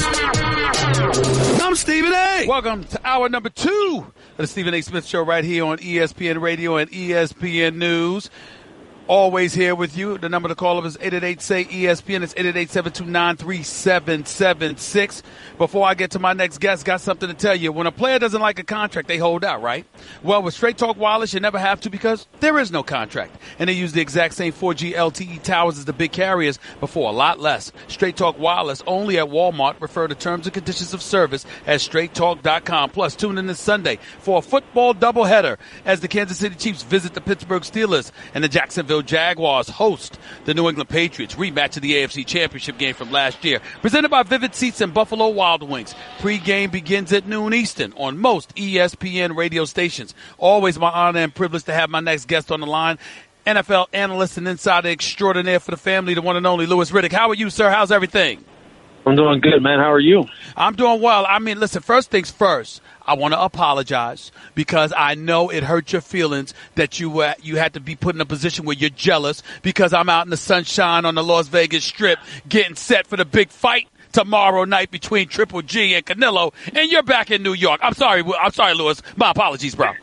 Speaker 2: I'm Stephen A. Welcome to hour number 2 of the Stephen A. Smith Show right here on ESPN Radio and ESPN News. Always here with you. The number to call is 888-SAY-ESPN. It's 888-729-3776. Before I get to my next guest, got something to tell you. When a player doesn't like a contract, they hold out, right? Well, with Straight Talk Wireless, you never have to because there is no contract. And they use the exact same 4G LTE towers as the big carriers, but for a lot less. Straight Talk Wireless only at Walmart. Refer to terms and conditions of service at straighttalk.com. Plus, tune in this Sunday for a football doubleheader as the Kansas City Chiefs visit the Pittsburgh Steelers and the Jacksonville Jaguars host the New England Patriots. Rematch of the AFC Championship game from last year. Presented by Vivid Seats and Buffalo Wild Wings. Pre-game begins at noon Eastern on most ESPN radio stations. Always my honor and privilege to have my next guest on the line. NFL analyst and insider extraordinaire for the family, the one and only Louis Riddick. How are you, sir? How's everything?
Speaker 11: I'm doing good, man. How are you?
Speaker 2: I'm doing well. I mean, listen, first things first, I want to apologize because I know it hurt your feelings that you had to be put in a position where you're jealous because I'm out in the sunshine on the Las Vegas Strip getting set for the big fight tomorrow night between Triple G and Canelo, and you're back in New York. I'm sorry, Louis. My apologies, bro.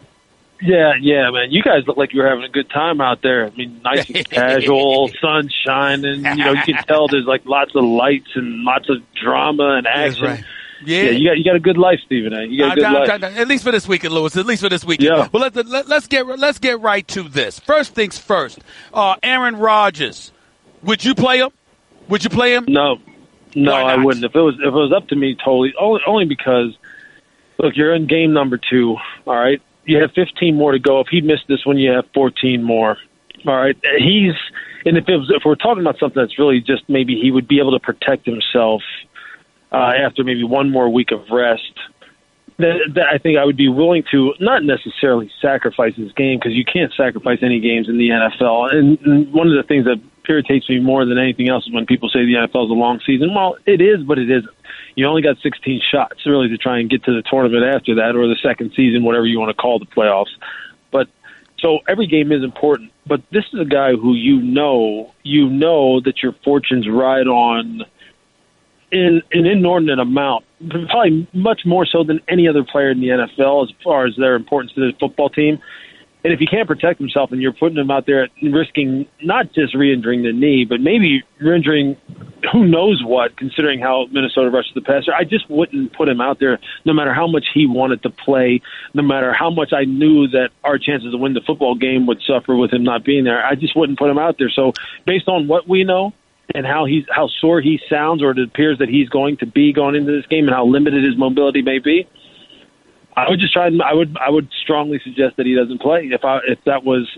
Speaker 11: Yeah, man. You guys look like you were having a good time out there. I mean, nice and casual, sun shining. You know, you can tell there's like lots of lights and lots of drama and action. Right. Yeah, you got a good life, Stephen A. You got a good life.
Speaker 2: At least for this weekend, Louis. At least for this weekend.
Speaker 11: Yeah.
Speaker 2: Well, let's get right to this. First things first. Aaron Rodgers, would you play him? Would you play him?
Speaker 11: No, I wouldn't. If it was up to me, totally. Only because, look, you're in game number 2. All right. You have 15 more to go. If he missed this one, you have 14 more. All right. If we're talking about something that's really just maybe he would be able to protect himself after maybe one more week of rest, then I think I would be willing to not necessarily sacrifice his game because you can't sacrifice any games in the NFL. And one of the things that irritates me more than anything else is when people say the NFL is a long season. Well, it is, but it isn't. You only got 16 shots really to try and get to the tournament after that or the second season, whatever you want to call the playoffs. But so every game is important. But this is a guy who you know that your fortunes ride on in an inordinate amount, probably much more so than any other player in the NFL as far as their importance to the football team. And if he can't protect himself and you're putting him out there risking not just re-injuring the knee, but maybe re-injuring who knows what, considering how Minnesota rushed the passer, I just wouldn't put him out there no matter how much he wanted to play, no matter how much I knew that our chances to win the football game would suffer with him not being there. I just wouldn't put him out there. So based on what we know and how sore he sounds, or it appears that he's going to be going into this game and how limited his mobility may be, I would just try. I would strongly suggest that he doesn't play if that was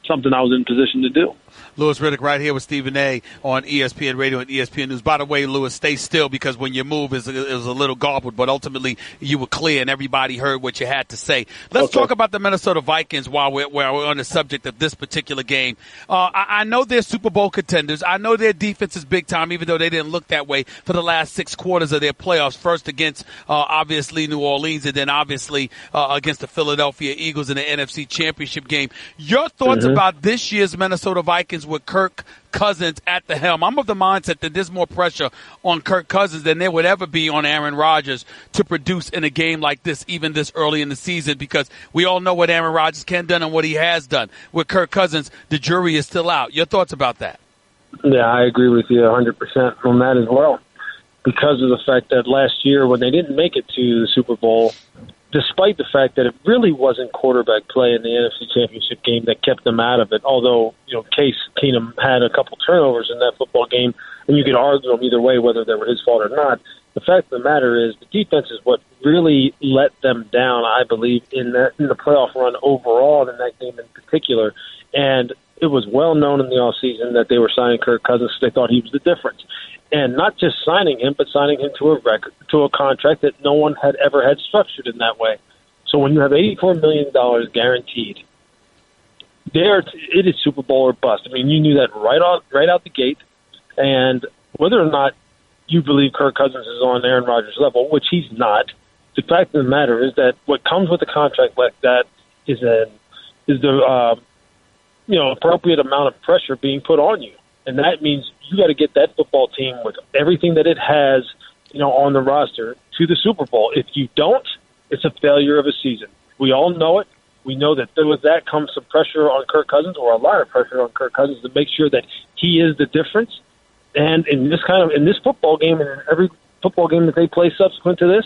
Speaker 11: something I was in position to do.
Speaker 2: Louis Riddick right here with Stephen A. on ESPN Radio and ESPN News. By the way, Louis, stay still because when you move, it was a little garbled, but ultimately you were clear and everybody heard what you had to say. Let's talk about the Minnesota Vikings while we're on the subject of this particular game. I know they're Super Bowl contenders. I know their defense is big time, even though they didn't look that way for the last 6 quarters of their playoffs, first against obviously New Orleans and then obviously against the Philadelphia Eagles in the NFC Championship game. Your thoughts about this year's Minnesota Vikings with Kirk Cousins at the helm? I'm of the mindset that there's more pressure on Kirk Cousins than there would ever be on Aaron Rodgers to produce in a game like this, even this early in the season, because we all know what Aaron Rodgers can do and what he has done. With Kirk Cousins, the jury is still out. Your thoughts about that?
Speaker 11: Yeah, I agree with you 100% on that as well, because of the fact that last year when they didn't make it to the Super Bowl, despite the fact that it really wasn't quarterback play in the NFC Championship game that kept them out of it, although, Case Keenum had a couple turnovers in that football game, and you could argue them either way whether they were his fault or not. The fact of the matter is the defense is what really let them down, I believe, in the playoff run overall, in that game in particular. And it was well known in the offseason that they were signing Kirk Cousins. They thought he was the difference. And not just signing him, but signing him to a contract that no one had ever had structured in that way. So when you have $84 million guaranteed, it is Super Bowl or bust. I mean, you knew that right out the gate. And whether or not you believe Kirk Cousins is on Aaron Rodgers' level, which he's not, the fact of the matter is that what comes with a contract like that is the appropriate amount of pressure being put on you. And that means you got to get that football team with everything that it has, on the roster to the Super Bowl. If you don't, it's a failure of a season. We all know it. We know that with that comes some pressure on Kirk Cousins, or a lot of pressure on Kirk Cousins, to make sure that he is the difference. And in this football game, and in every football game that they play subsequent to this,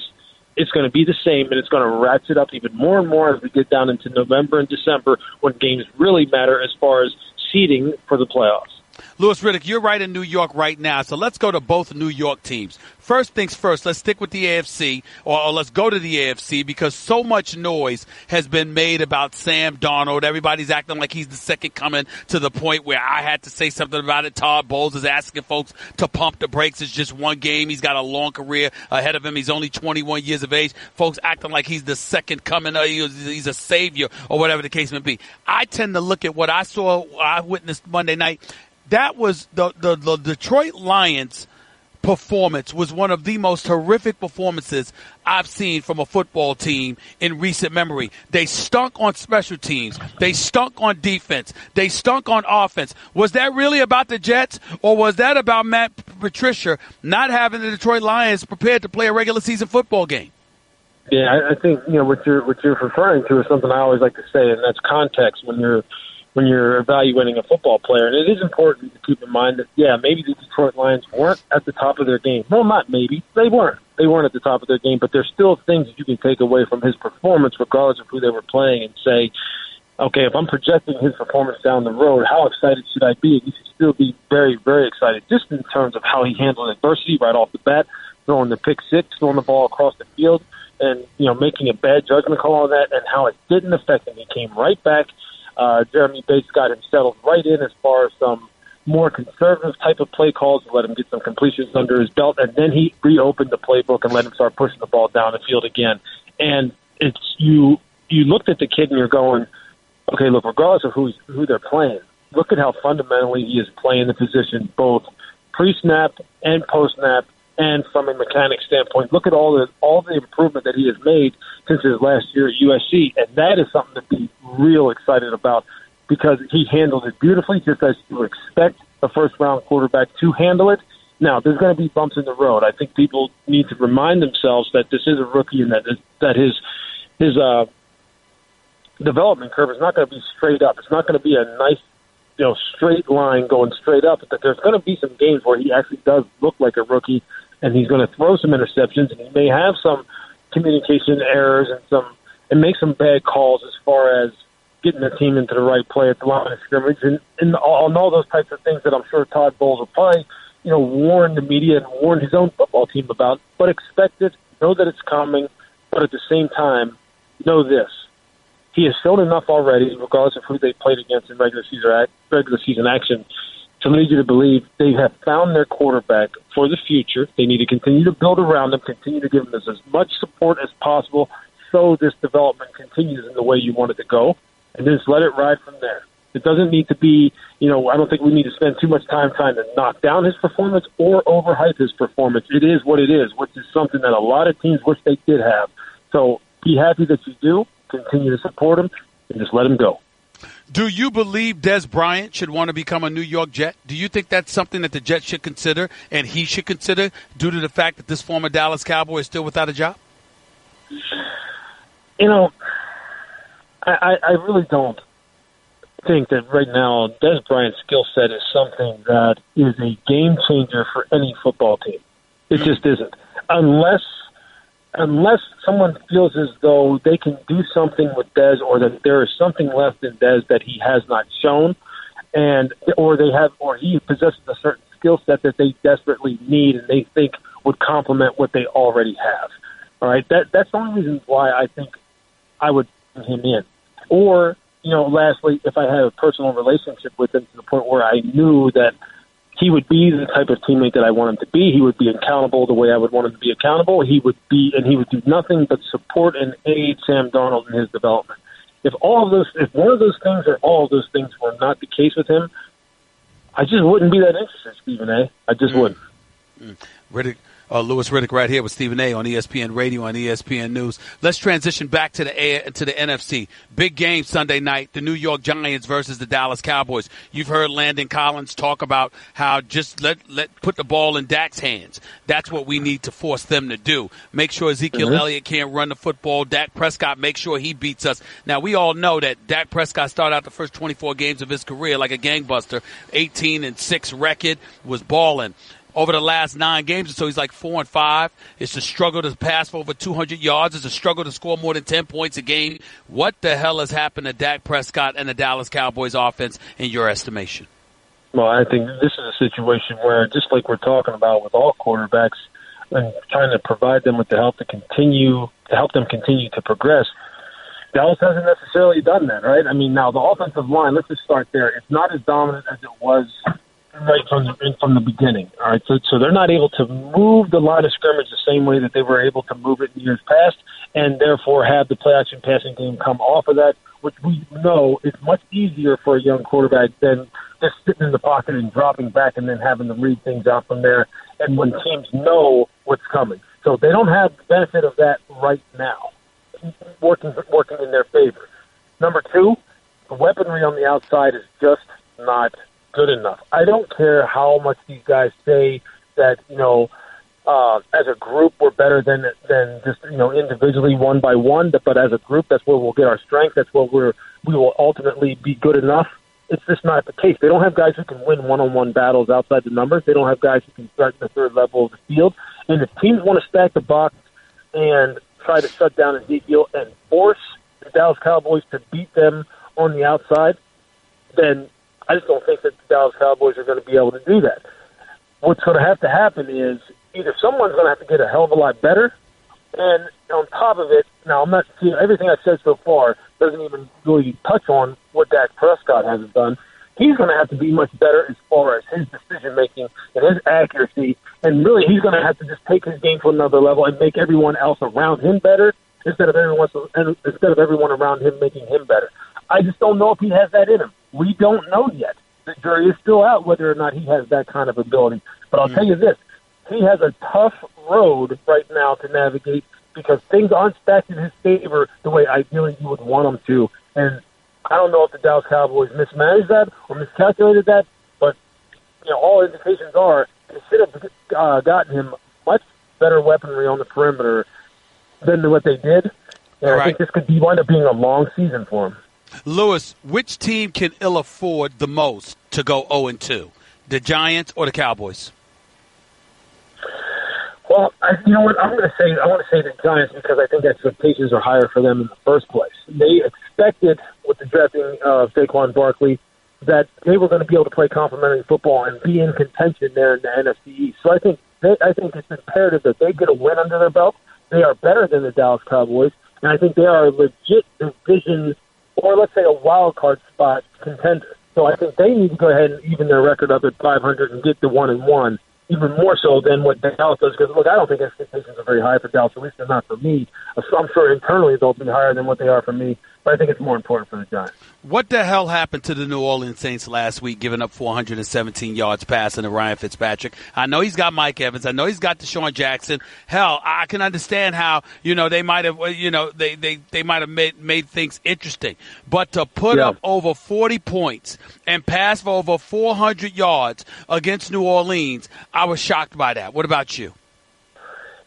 Speaker 11: it's going to be the same, and it's going to ratchet up even more and more as we get down into November and December, when games really matter as far as seeding for the playoffs.
Speaker 2: Louis Riddick, you're right in New York right now, so let's go to both New York teams. First things first, let's stick with the AFC, or let's go to the AFC, because so much noise has been made about Sam Darnold. Everybody's acting like he's the second coming, to the point where I had to say something about it. Todd Bowles is asking folks to pump the brakes. It's just one game. He's got a long career ahead of him. He's only 21 years of age. Folks acting like he's the second coming, he's a savior, or whatever the case may be. I tend to look at what I witnessed Monday night. That was the Detroit Lions performance was one of the most horrific performances I've seen from a football team in recent memory. They stunk on special teams. They stunk on defense. They stunk on offense. Was that really about the Jets, or was that about Matt Patricia not having the Detroit Lions prepared to play a regular season football game?
Speaker 11: Yeah, I think what you're referring to is something I always like to say, and that's context when you're evaluating a football player. And it is important to keep in mind that, maybe the Detroit Lions weren't at the top of their game. Well, not maybe. They weren't. They weren't at the top of their game, but there's still things that you can take away from his performance, regardless of who they were playing, and say, okay, if I'm projecting his performance down the road, how excited should I be? You should still be very, very excited, just in terms of how he handled adversity right off the bat, throwing the pick six, throwing the ball across the field, and, making a bad judgment call on that, and how it didn't affect him. He came right back. Jeremy Bates got him settled right in as far as some more conservative type of play calls to let him get some completions under his belt, and then he reopened the playbook and let him start pushing the ball down the field again. And it's you looked at the kid and you're going, okay, look, regardless of who they're playing, look at how fundamentally he is playing the position, both pre-snap and post-snap, and from a mechanic standpoint. Look at all the improvement that he has made since his last year at USC, and that is something to be real excited about, because he handled it beautifully, just as you would expect a first-round quarterback to handle it. Now, there's going to be bumps in the road. I think people need to remind themselves that this is a rookie, and that his development curve is not going to be straight up. It's not going to be a nice, straight line going straight up. But there's going to be some games where he actually does look like a rookie, and he's going to throw some interceptions, and he may have some communication errors and make some bad calls as far as getting the team into the right play at the line of scrimmage, and all those types of things that I'm sure Todd Bowles will probably, warn the media and warn his own football team about. But expect it, know that it's coming, but at the same time, know this: he has shown enough already, regardless of who they played against in regular season action, to lead you to believe they have found their quarterback for the future. They need to continue to build around him, continue to give him as much support as possible so this development continues in the way you want it to go, and just let it ride from there. It doesn't need to be, I don't think we need to spend too much time trying to knock down his performance or overhype his performance. It is what it is, which is something that a lot of teams wish they did have. So be happy that you do. Continue to support him and just let him go.
Speaker 2: Do you believe Des Bryant should want to become a New York Jet? Do you think that's something that the Jets should consider and he should consider due to the fact that this former Dallas Cowboy is still without a job?
Speaker 11: I really don't think that right now Des Bryant's skill set is something that is a game changer for any football team. It just isn't. Unless someone feels as though they can do something with Des, or that there is something left in Des that he has not shown, or he possesses a certain skill set that they desperately need and they think would complement what they already have. All right, that's the only reason why I think I would bring him in. Or, lastly, if I had a personal relationship with him to the point where I knew that he would be the type of teammate that I want him to be. He would be accountable the way I would want him to be accountable. He would do nothing but support and aid Sam Darnold in his development. If one of those things or all of those things were not the case with him, I just wouldn't be that interested, Stephen A. I just wouldn't.
Speaker 2: Louis Riddick right here with Stephen A. on ESPN Radio and ESPN News. Let's transition back to the NFC. Big game Sunday night, the New York Giants versus the Dallas Cowboys. You've heard Landon Collins talk about how just put the ball in Dak's hands. That's what we need to force them to do. Make sure Ezekiel Elliott can't run the football. Dak Prescott, make sure he beats us. Now, we all know that Dak Prescott started out the first 24 games of his career like a gangbuster. 18-6 record, was balling. Over the last 9 games or so, he's like 4-5. It's a struggle to pass for over 200 yards. It's a struggle to score more than 10 points a game. What the hell has happened to Dak Prescott and the Dallas Cowboys offense in your estimation?
Speaker 11: Well, I think this is a situation where, just like we're talking about with all quarterbacks, and trying to provide them with the help to help them continue to progress, Dallas hasn't necessarily done that, right? I mean, now the offensive line, let's just start there. It's not as dominant as it was right from the beginning. All right, so they're not able to move the line of scrimmage the same way that they were able to move it in years past, and therefore have the play-action passing game come off of that, which we know is much easier for a young quarterback than just sitting in the pocket and dropping back and then having to read things out from there, and when teams know what's coming. So they don't have the benefit of that right now, working in their favor. Number 2, the weaponry on the outside is just not good enough. I don't care how much these guys say that, as a group we're better than just, individually one by one, but as a group, that's where we'll get our strength. That's where we will ultimately be good enough. It's just not the case. They don't have guys who can win one-on-one battles outside the numbers. They don't have guys who can start in the third level of the field. And if teams want to stack the box and try to shut down Ezekiel and force the Dallas Cowboys to beat them on the outside, then I just don't think that the Dallas Cowboys are going to be able to do that. What's going to have to happen is either someone's going to have to get a hell of a lot better, and on top of it, now I'm not seeing everything I've said so far doesn't even really touch on what Dak Prescott hasn't done. He's going to have to be much better as far as his decision making and his accuracy, and really he's going to have to just take his game to another level and make everyone else around him better instead of everyone around him making him better. I just don't know if he has that in him. We don't know yet. The jury is still out whether or not he has that kind of ability. But I'll tell you this, he has a tough road right now to navigate because things aren't stacked in his favor the way ideally you would want them to. And I don't know if the Dallas Cowboys mismanaged that or miscalculated that, but all indications are they should have gotten him much better weaponry on the perimeter than what they did. And I think this could wind up being a long season for him.
Speaker 2: Lewis, which team can ill afford the most to go 0-2? The Giants or the Cowboys?
Speaker 11: Well, you know what? I want to say the Giants because I think expectations are higher for them in the first place. They expected with the drafting of Saquon Barkley that they were going to be able to play complementary football and be in contention there in the NFC East. So I think it's imperative that they get a win under their belt. They are better than the Dallas Cowboys, and I think they are a legit division or let's say a wild card spot contender. So I think they need to go ahead and even their record up at 500 and get to 1-1, even more so than what Dallas does. Because, look, I don't think expectations are very high for Dallas, at least they're not for me. I'm sure internally they'll be higher than what they are for me, but I think it's more important for the Giants.
Speaker 2: What the hell happened to the New Orleans Saints last week, giving up 417 yards passing to Ryan Fitzpatrick? I know he's got Mike Evans. I know he's got Deshaun Jackson. Hell, I can understand how, they might have, they might have made things interesting. But to put up over 40 points and pass for over 400 yards against New Orleans, I was shocked by that. What about you?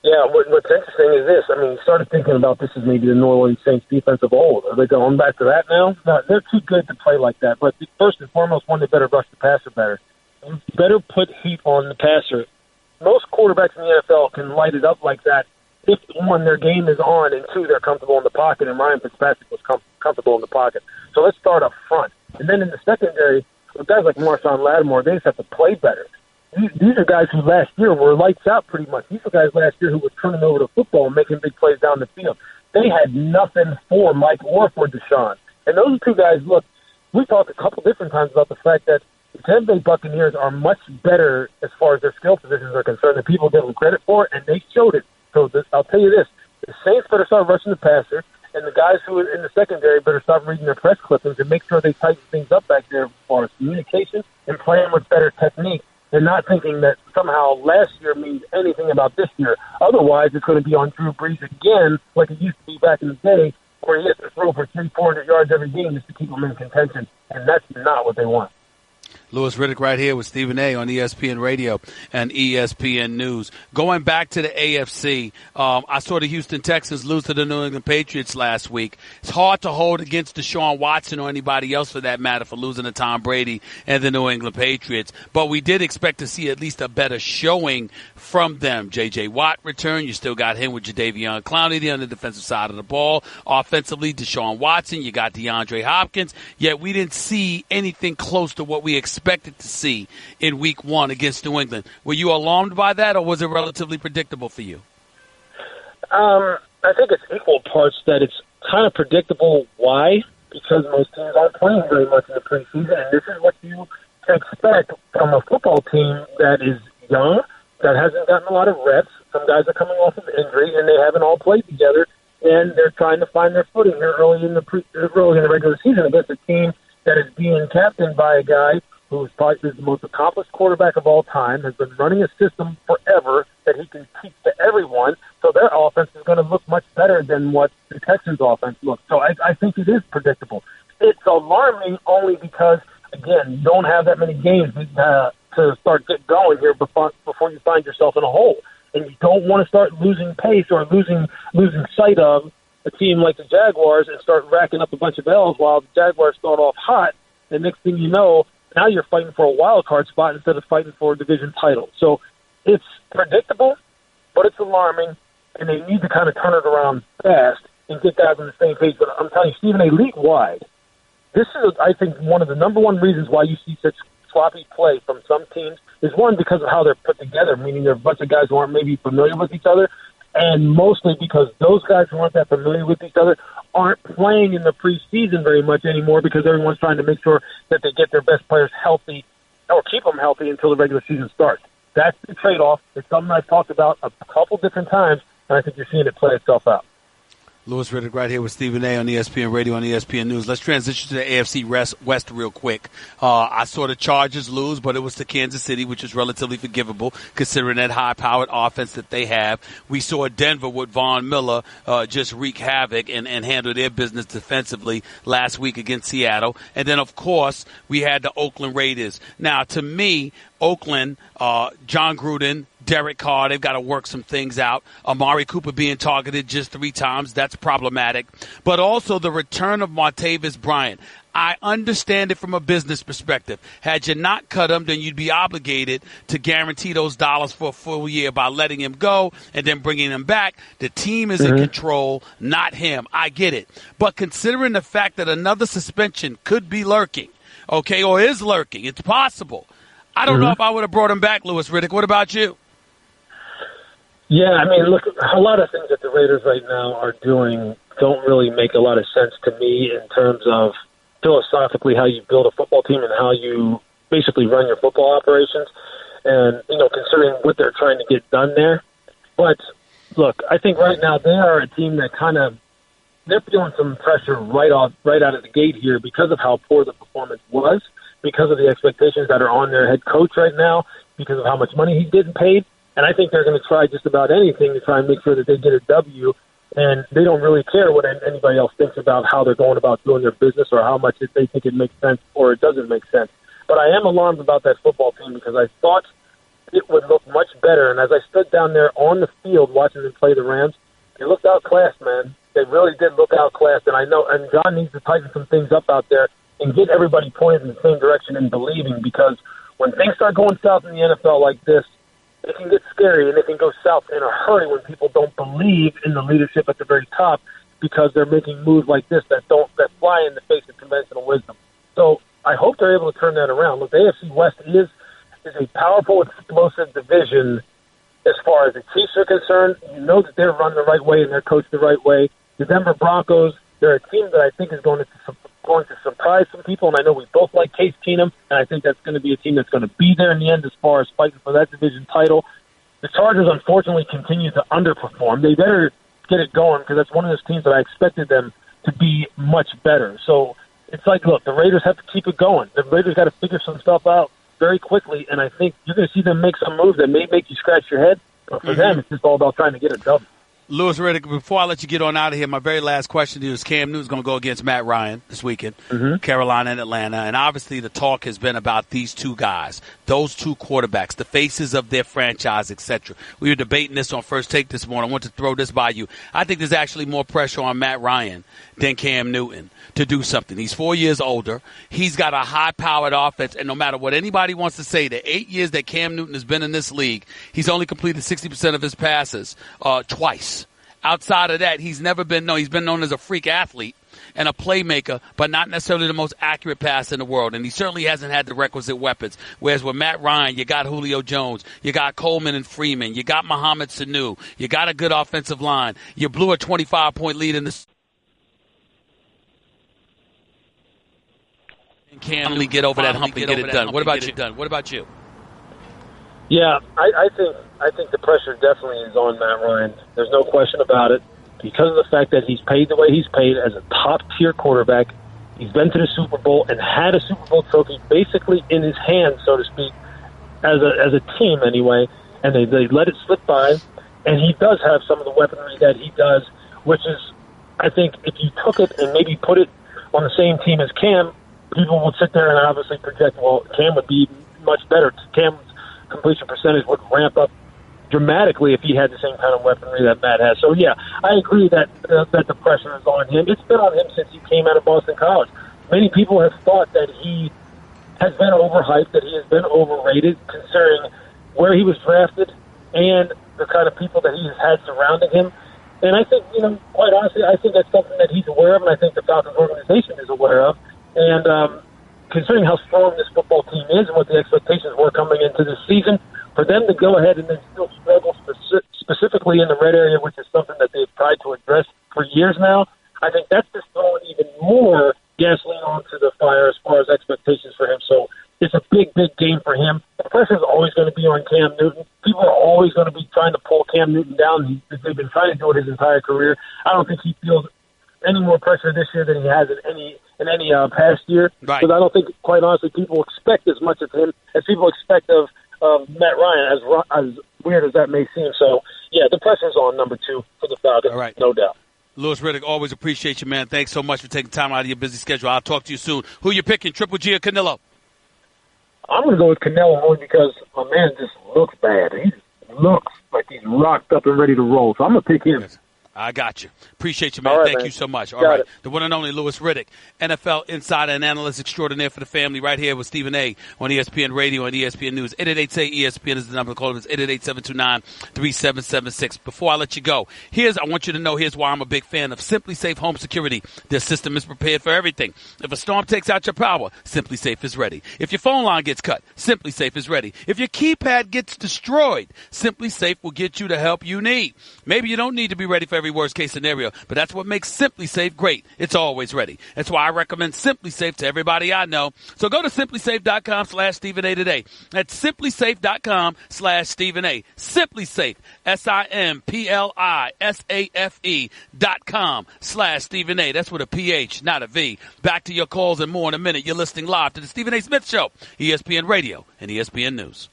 Speaker 11: Yeah, what's interesting is this. I mean, you started thinking about this as maybe the New Orleans Saints defense of old. Are they going back to that now? No, they're too good to play like that. But first and foremost, one, they better rush the passer better. You better put heat on the passer. Most quarterbacks in the NFL can light it up like that if, one, their game is on, and two, they're comfortable in the pocket, and Ryan Fitzpatrick was comfortable in the pocket. So let's start up front. And then in the secondary, with guys like Marshawn Lattimore, they just have to play better. These are guys who last year were lights out pretty much. These are guys last year who were turning over the football and making big plays down the field. They had nothing for Mike or for Deshaun. And those two guys, look, we talked a couple different times about the fact that the Tampa Bay Buccaneers are much better as far as their skill positions are concerned than people give them credit for, and they showed it. So I'll tell you this, the Saints better start rushing the passer, and the guys who are in the secondary better start reading their press clippings and make sure they tighten things up back there as far as communication and playing with better technique. And not thinking that somehow last year means anything about this year. Otherwise, it's going to be on Drew Brees again, like it used to be back in the day, where he has to throw for 300-400 yards every game just to keep them in contention. And that's not what they want.
Speaker 2: Louis Riddick right here with Stephen A. on ESPN Radio and ESPN News. Going back to the AFC, I saw the Houston Texans lose to the New England Patriots last week. It's hard to hold against Deshaun Watson or anybody else for that matter for losing to Tom Brady and the New England Patriots. But we did expect to see at least a better showing from them. J.J. Watt returned. You still got him with Jadeveon Clowney on the defensive side of the ball. Offensively, Deshaun Watson. You got DeAndre Hopkins. Yet we didn't see anything close to what we expected to see in week one against New England. Were you alarmed by that, or was it relatively predictable for you?
Speaker 11: I think it's equal parts that it's kind of predictable. Why? Because most teams aren't playing very much in the preseason, and this is what you expect from a football team that is young, that hasn't gotten a lot of reps. Some guys are coming off of injury, and they haven't all played together, and they're trying to find their footing here early in the regular season against a team that is being captained by a guy who is probably the most accomplished quarterback of all time, has been running a system forever that he can teach to everyone, so their offense is going to look much better than what the Texans' offense looks. So I think it is predictable. It's alarming only because, again, you don't have that many games to start getting going here before you find yourself in a hole. And you don't want to start losing pace or losing sight of a team like the Jaguars and start racking up a bunch of L's while the Jaguars start off hot, and next thing you know, now you're fighting for a wild card spot instead of fighting for a division title. So it's predictable, but it's alarming, and they need to kind of turn it around fast and get guys on the same page. But I'm telling you, Stephen A. league-wide, this is, I think, one of the number one reasons why you see such sloppy play from some teams is, one, because of how they're put together, meaning they're a bunch of guys who aren't maybe familiar with each other, and mostly because those guys who aren't that familiar with each other aren't playing in the preseason very much anymore because everyone's trying to make sure that they get their best players healthy or keep them healthy until the regular season starts. That's the trade-off. It's something I've talked about a couple different times, and I think you're seeing it play itself out.
Speaker 2: Louis Riddick right here with Stephen A. on ESPN Radio and ESPN News. Let's transition to the AFC West real quick. I saw the Chargers lose, but it was to Kansas City, which is relatively forgivable considering that high-powered offense that they have. We saw Denver with Von Miller just wreak havoc and handle their business defensively last week against Seattle. And then, of course, we had the Oakland Raiders. Now, to me, Oakland, John Gruden, Derek Carr, they've got to work some things out. Amari Cooper being targeted just 3 times, that's problematic. But also the return of Martavis Bryant. I understand it from a business perspective. Had you not cut him, then you'd be obligated to guarantee those dollars for a full year by letting him go and then bringing him back. The team is in control, not him. I get it. But considering the fact that another suspension could be lurking, okay, or is lurking, it's possible. I don't know if I would have brought him back, Louis Riddick. What about you?
Speaker 11: Yeah, I mean, look, a lot of things that the Raiders right now are doing don't really make a lot of sense to me in terms of philosophically how you build a football team and how you basically run your football operations. And, considering what they're trying to get done there. But, look, I think right now they are a team that they're feeling some pressure right out of the gate here because of how poor the performance was, because of the expectations that are on their head coach right now, because of how much money he's getting paid. And I think they're going to try just about anything to try and make sure that they get a W. And they don't really care what anybody else thinks about how they're going about doing their business or how much they think it makes sense or it doesn't make sense. But I am alarmed about that football team because I thought it would look much better. And as I stood down there on the field watching them play the Rams, they looked outclassed, man. They really did look outclassed. And I know, and John needs to tighten some things up out there and get everybody pointed in the same direction and believing, because when things start going south in the NFL like this, it can get scary and it can go south in a hurry when people don't believe in the leadership at the very top because they're making moves like this that fly in the face of conventional wisdom. So I hope they're able to turn that around. Look, the AFC West is a powerful, explosive division as far as the Chiefs are concerned. You know that they're run the right way and they're coached the right way. The Denver Broncos, they're a team that I think is going to surprise some people, and I know we both like Case Keenum, and I think that's going to be a team that's going to be there in the end as far as fighting for that division title. The Chargers, unfortunately, continue to underperform. They better get it going because that's one of those teams that I expected them to be much better. So it's like, look, the Raiders have to keep it going. The Raiders got to figure some stuff out very quickly, and I think you're going to see them make some moves that may make you scratch your head, but for them, it's just all about trying to get a W.
Speaker 2: Louis Riddick, before I let you get on out of here, my very last question to you is Cam Newton's going to go against Matt Ryan this weekend, Carolina and Atlanta. And obviously the talk has been about these two guys, those two quarterbacks, the faces of their franchise, etc. We were debating this on First Take this morning. I want to throw this by you. I think there's actually more pressure on Matt Ryan than Cam Newton to do something. He's 4 years older. He's got a high-powered offense, and no matter what anybody wants to say, the 8 years that Cam Newton has been in this league, he's only completed 60% of his passes twice. Outside of that, he's been known as a freak athlete and a playmaker, but not necessarily the most accurate passer in the world. And he certainly hasn't had the requisite weapons. Whereas with Matt Ryan, you got Julio Jones, you got Coleman and Freeman, you got Mohamed Sanu, you got a good offensive line. You blew a 25-point lead in the and can only get over that hump and get it done. What about you?
Speaker 11: Yeah, I think the pressure definitely is on Matt Ryan. There's no question about it. Because of the fact that he's paid the way he's paid as a top-tier quarterback, he's been to the Super Bowl and had a Super Bowl trophy basically in his hand, so to speak, as a team anyway, and they let it slip by. And he does have some of the weaponry that he does, which is, I think, if you took it and maybe put it on the same team as Cam, people would sit there and obviously project, well, Cam would be much better. Cam's completion percentage would ramp up dramatically if he had the same kind of weaponry that Matt has. So, yeah, I agree that the pressure is on him. It's been on him since he came out of Boston College. Many people have thought that he has been overhyped, that he has been overrated, considering where he was drafted and the kind of people that he has had surrounding him. And I think, quite honestly, I think that's something that he's aware of, and I think the Falcons organization is aware of. And considering how strong this football team is and what the expectations were coming into this season, for them to go ahead and then still struggle specifically in the red area, which is something that they've tried to address for years now, I think that's just throwing even more gasoline onto the fire as far as expectations for him. So it's a big, big game for him. The pressure is always going to be on Cam Newton. People are always going to be trying to pull Cam Newton down. They've been trying to do it his entire career. I don't think he feels any more pressure this year than he has in any past year.
Speaker 2: Right.
Speaker 11: Because I don't think, quite honestly, people expect as much of him as people expect of Matt Ryan, as weird as that may seem. So, yeah, the pressure's on number 2 for the Falcons,
Speaker 2: all right,
Speaker 11: no doubt.
Speaker 2: Louis Riddick, always appreciate you, man. Thanks so much for taking time out of your busy schedule. I'll talk to you soon. Who you picking, Triple G or Canelo?
Speaker 11: I'm going to go with Canelo only because my man just looks bad. He looks like he's rocked up and ready to roll. So I'm going to pick him.
Speaker 2: I got you. Appreciate you, man.
Speaker 11: All right,
Speaker 2: Thank
Speaker 11: man.
Speaker 2: you so much. All
Speaker 11: Got
Speaker 2: right.
Speaker 11: it.
Speaker 2: The one and only Louis Riddick, NFL insider and analyst extraordinaire for the family, right here with Stephen A. on ESPN Radio and ESPN News. 888-SAY-ESPN is the number to call. It's 888-729-3776. Before I let you go, I want you to know here's why I'm a big fan of Simply Safe Home Security. Their system is prepared for everything. If a storm takes out your power, Simply Safe is ready. If your phone line gets cut, Simply Safe is ready. If your keypad gets destroyed, Simply Safe will get you the help you need. Maybe you don't need to be ready for everything every worst-case scenario. But that's what makes Simply Safe great. It's always ready. That's why I recommend Simply Safe to everybody I know. So go to simplysafe.com/Stephen A today. That's simplysafe.com/Stephen A. Simply Safe, SIMPLISAFE.com/Stephen A. That's with a PH, not a V. Back to your calls and more in a minute. You're listening live to the Stephen A. Smith Show, ESPN Radio and ESPN News.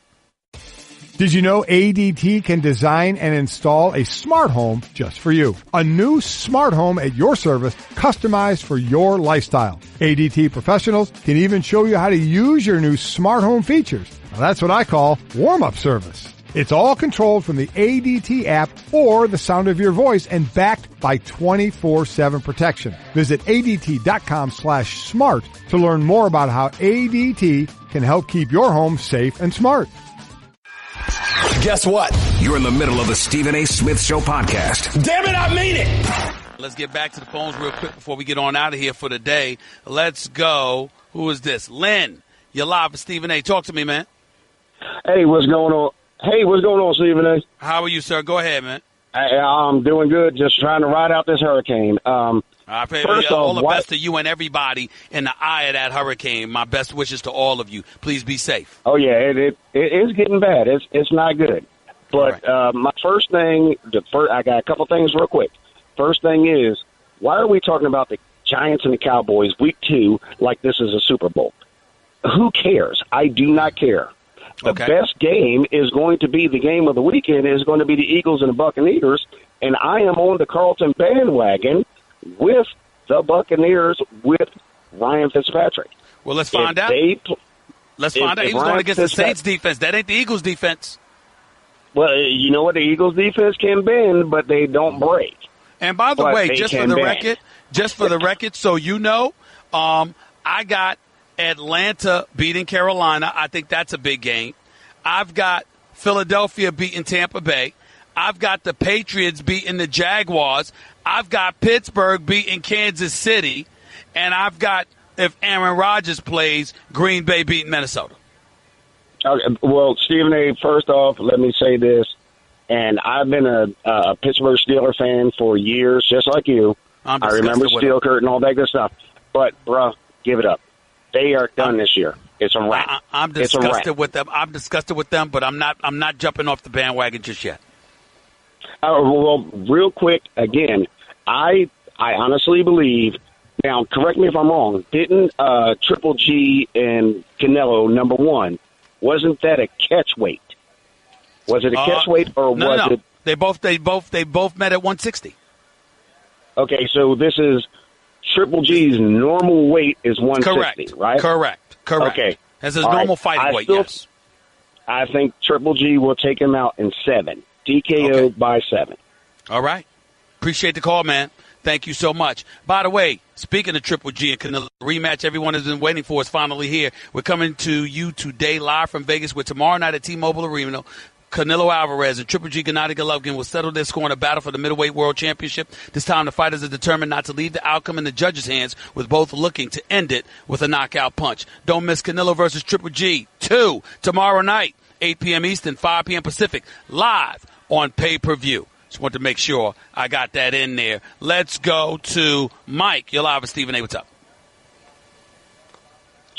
Speaker 8: Did you know ADT can design and install a smart home just for you? A new smart home at your service, customized for your lifestyle. ADT professionals can even show you how to use your new smart home features. Now, that's what I call warm-up service. It's all controlled from the ADT app or the sound of your voice and backed by 24/7 protection. Visit ADT.com/smart to learn more about how ADT can help keep your home safe and smart.
Speaker 1: Guess what? You're in the middle of the Stephen A. Smith Show podcast.
Speaker 2: Damn it, I mean it! Let's get back to the phones real quick before we get on out of here for the day. Let's go. Who is this? Lynn, you're live with Stephen A. Talk to me, man.
Speaker 12: Hey, what's going on? Stephen A?
Speaker 2: How are you, sir? Go ahead, man.
Speaker 12: I'm doing good. Just trying to ride out this hurricane.
Speaker 2: I pray all the best to you and everybody in the eye of that hurricane. My best wishes to all of you. Please be safe.
Speaker 12: Oh yeah, it is getting bad. It's not good. But right. My first thing, I got a couple things real quick. First thing is, why are we talking about the Giants and the Cowboys week 2 like this is a Super Bowl? Who cares? I do not care. The best game is going to be the game of the weekend is going to be the Eagles and the Buccaneers, and I am on the Carlton bandwagon with the Buccaneers with Ryan Fitzpatrick.
Speaker 2: Well, let's find out. Let's find out. He was going against the Saints defense. That ain't the Eagles defense.
Speaker 12: Well, you know what? The Eagles defense can bend, but they don't break.
Speaker 2: And by the way, just for the record, so you know, I got Atlanta beating Carolina. I think that's a big game. I've got Philadelphia beating Tampa Bay. I've got the Patriots beating the Jaguars. I've got Pittsburgh beating Kansas City. And I've got, if Aaron Rodgers plays, Green Bay beating Minnesota.
Speaker 12: Okay, well, Stephen A., first off, let me say this. And I've been a Pittsburgh Steelers fan for years, just like you. I remember Steel Curtain and all that good stuff. But, bruh, give it up. They are done this year. It's a wrap.
Speaker 2: I'm disgusted with them. I'm disgusted with them, but I'm not jumping off the bandwagon just yet.
Speaker 12: Well, real quick, again, I honestly believe, now correct me if I'm wrong, didn't Triple G and Canelo, number 1, wasn't that a catch weight? Was it a catch weight or was it?
Speaker 2: They both met at 160.
Speaker 12: Okay, so this is Triple G's normal weight is 160, right?
Speaker 2: Correct.
Speaker 12: Okay.
Speaker 2: That's his normal fighting weight, yes.
Speaker 12: I think Triple G will take him out in 7. TKO by 7.
Speaker 2: All right. Appreciate the call, man. Thank you so much. By the way, speaking of Triple G and Canelo, the rematch everyone has been waiting for is finally here. We're coming to you today live from Vegas with tomorrow night at T-Mobile Arena. Canelo Alvarez and Triple G Gennady Golovkin will settle their score in a battle for the middleweight world championship. This time the fighters are determined not to leave the outcome in the judges' hands, with both looking to end it with a knockout punch. Don't miss Canelo versus Triple G 2 tomorrow night, 8 p.m. Eastern, 5 p.m. Pacific, live on pay-per-view. Just want to make sure I got that in there. Let's go to Mike. You're live with Stephen A. What's up?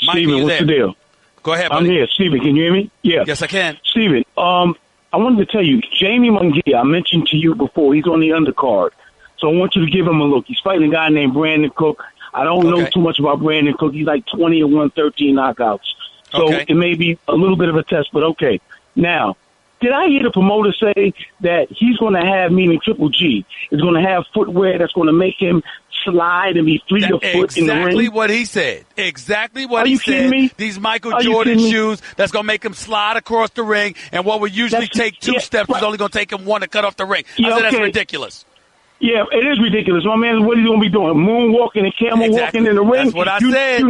Speaker 2: Mike,
Speaker 13: Stephen, what's the deal?
Speaker 2: Go ahead, buddy.
Speaker 13: I'm here. Stephen, can you hear me? Yeah.
Speaker 2: Yes, I can.
Speaker 13: Stephen, I wanted to tell you, Jamie Munguia, I mentioned to you before, he's on the undercard. So I want you to give him a look. He's fighting a guy named Brandon Cook. I don't know too much about Brandon Cook. He's like 20 or 113 knockouts. So it may be a little bit of a test, but okay. Now, did I hear the promoter say that he's going to have, meaning Triple G, is going to have footwear that's going to make him slide and be free of foot in the ring?
Speaker 2: Exactly what he said. Exactly what
Speaker 13: he
Speaker 2: said.
Speaker 13: Kidding me?
Speaker 2: These Michael Jordan shoes that's going to make him slide across the ring, and what would usually take 2 steps is only going to take him 1 to cut off the ring. I said that's ridiculous.
Speaker 13: Yeah, it is ridiculous. My man, what are you going to be doing? Moonwalking and camel walking in the ring?
Speaker 2: That's what I said.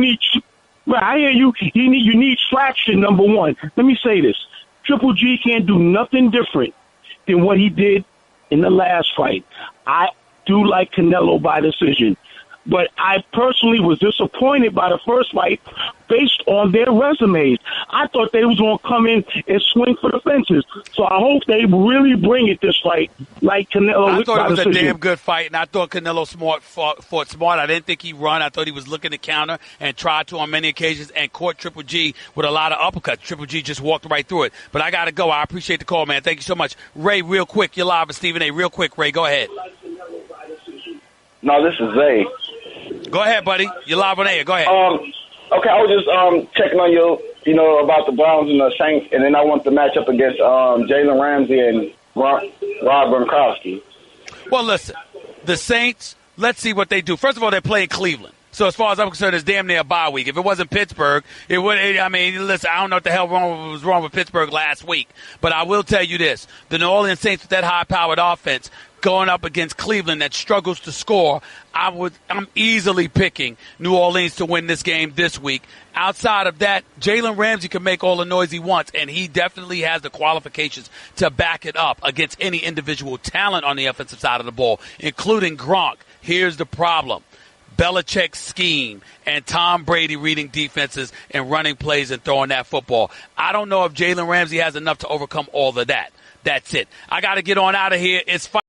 Speaker 13: Right, I hear you. You need traction, number 1. Let me say this. Triple G can't do nothing different than what he did in the last fight. I do like Canelo by decision. But I personally was disappointed by the first fight based on their resumes. I thought they was going to come in and swing for the fences. So I hope they really bring it this fight like Canelo.
Speaker 2: I thought it was a damn good fight, and I thought Canelo fought smart. I didn't think he run. I thought he was looking to counter and tried to on many occasions and caught Triple G with a lot of uppercuts. Triple G just walked right through it. But I got to go. I appreciate the call, man. Thank you so much. Ray, real quick, you're live with Stephen A. Real quick, Ray, go ahead.
Speaker 14: No, this is Zay.
Speaker 2: Go ahead, buddy. You're live on air. Go ahead.
Speaker 14: Okay, I was just checking on you, about the Browns and the Saints, and then I want the matchup against Jalen Ramsey and Rob Gronkowski.
Speaker 2: Well, listen, the Saints, let's see what they do. First of all, they're playing Cleveland. So as far as I'm concerned, it's damn near a bye week. If it wasn't Pittsburgh, it would. I mean, listen, I don't know what the hell was wrong with Pittsburgh last week, but I will tell you this: the New Orleans Saints with that high-powered offense going up against Cleveland that struggles to score, I'm easily picking New Orleans to win this game this week. Outside of that, Jalen Ramsey can make all the noise he wants, and he definitely has the qualifications to back it up against any individual talent on the offensive side of the ball, including Gronk. Here's the problem. Belichick's scheme and Tom Brady reading defenses and running plays and throwing that football. I don't know if Jalen Ramsey has enough to overcome all of that. That's it. I got to get on out of here. It's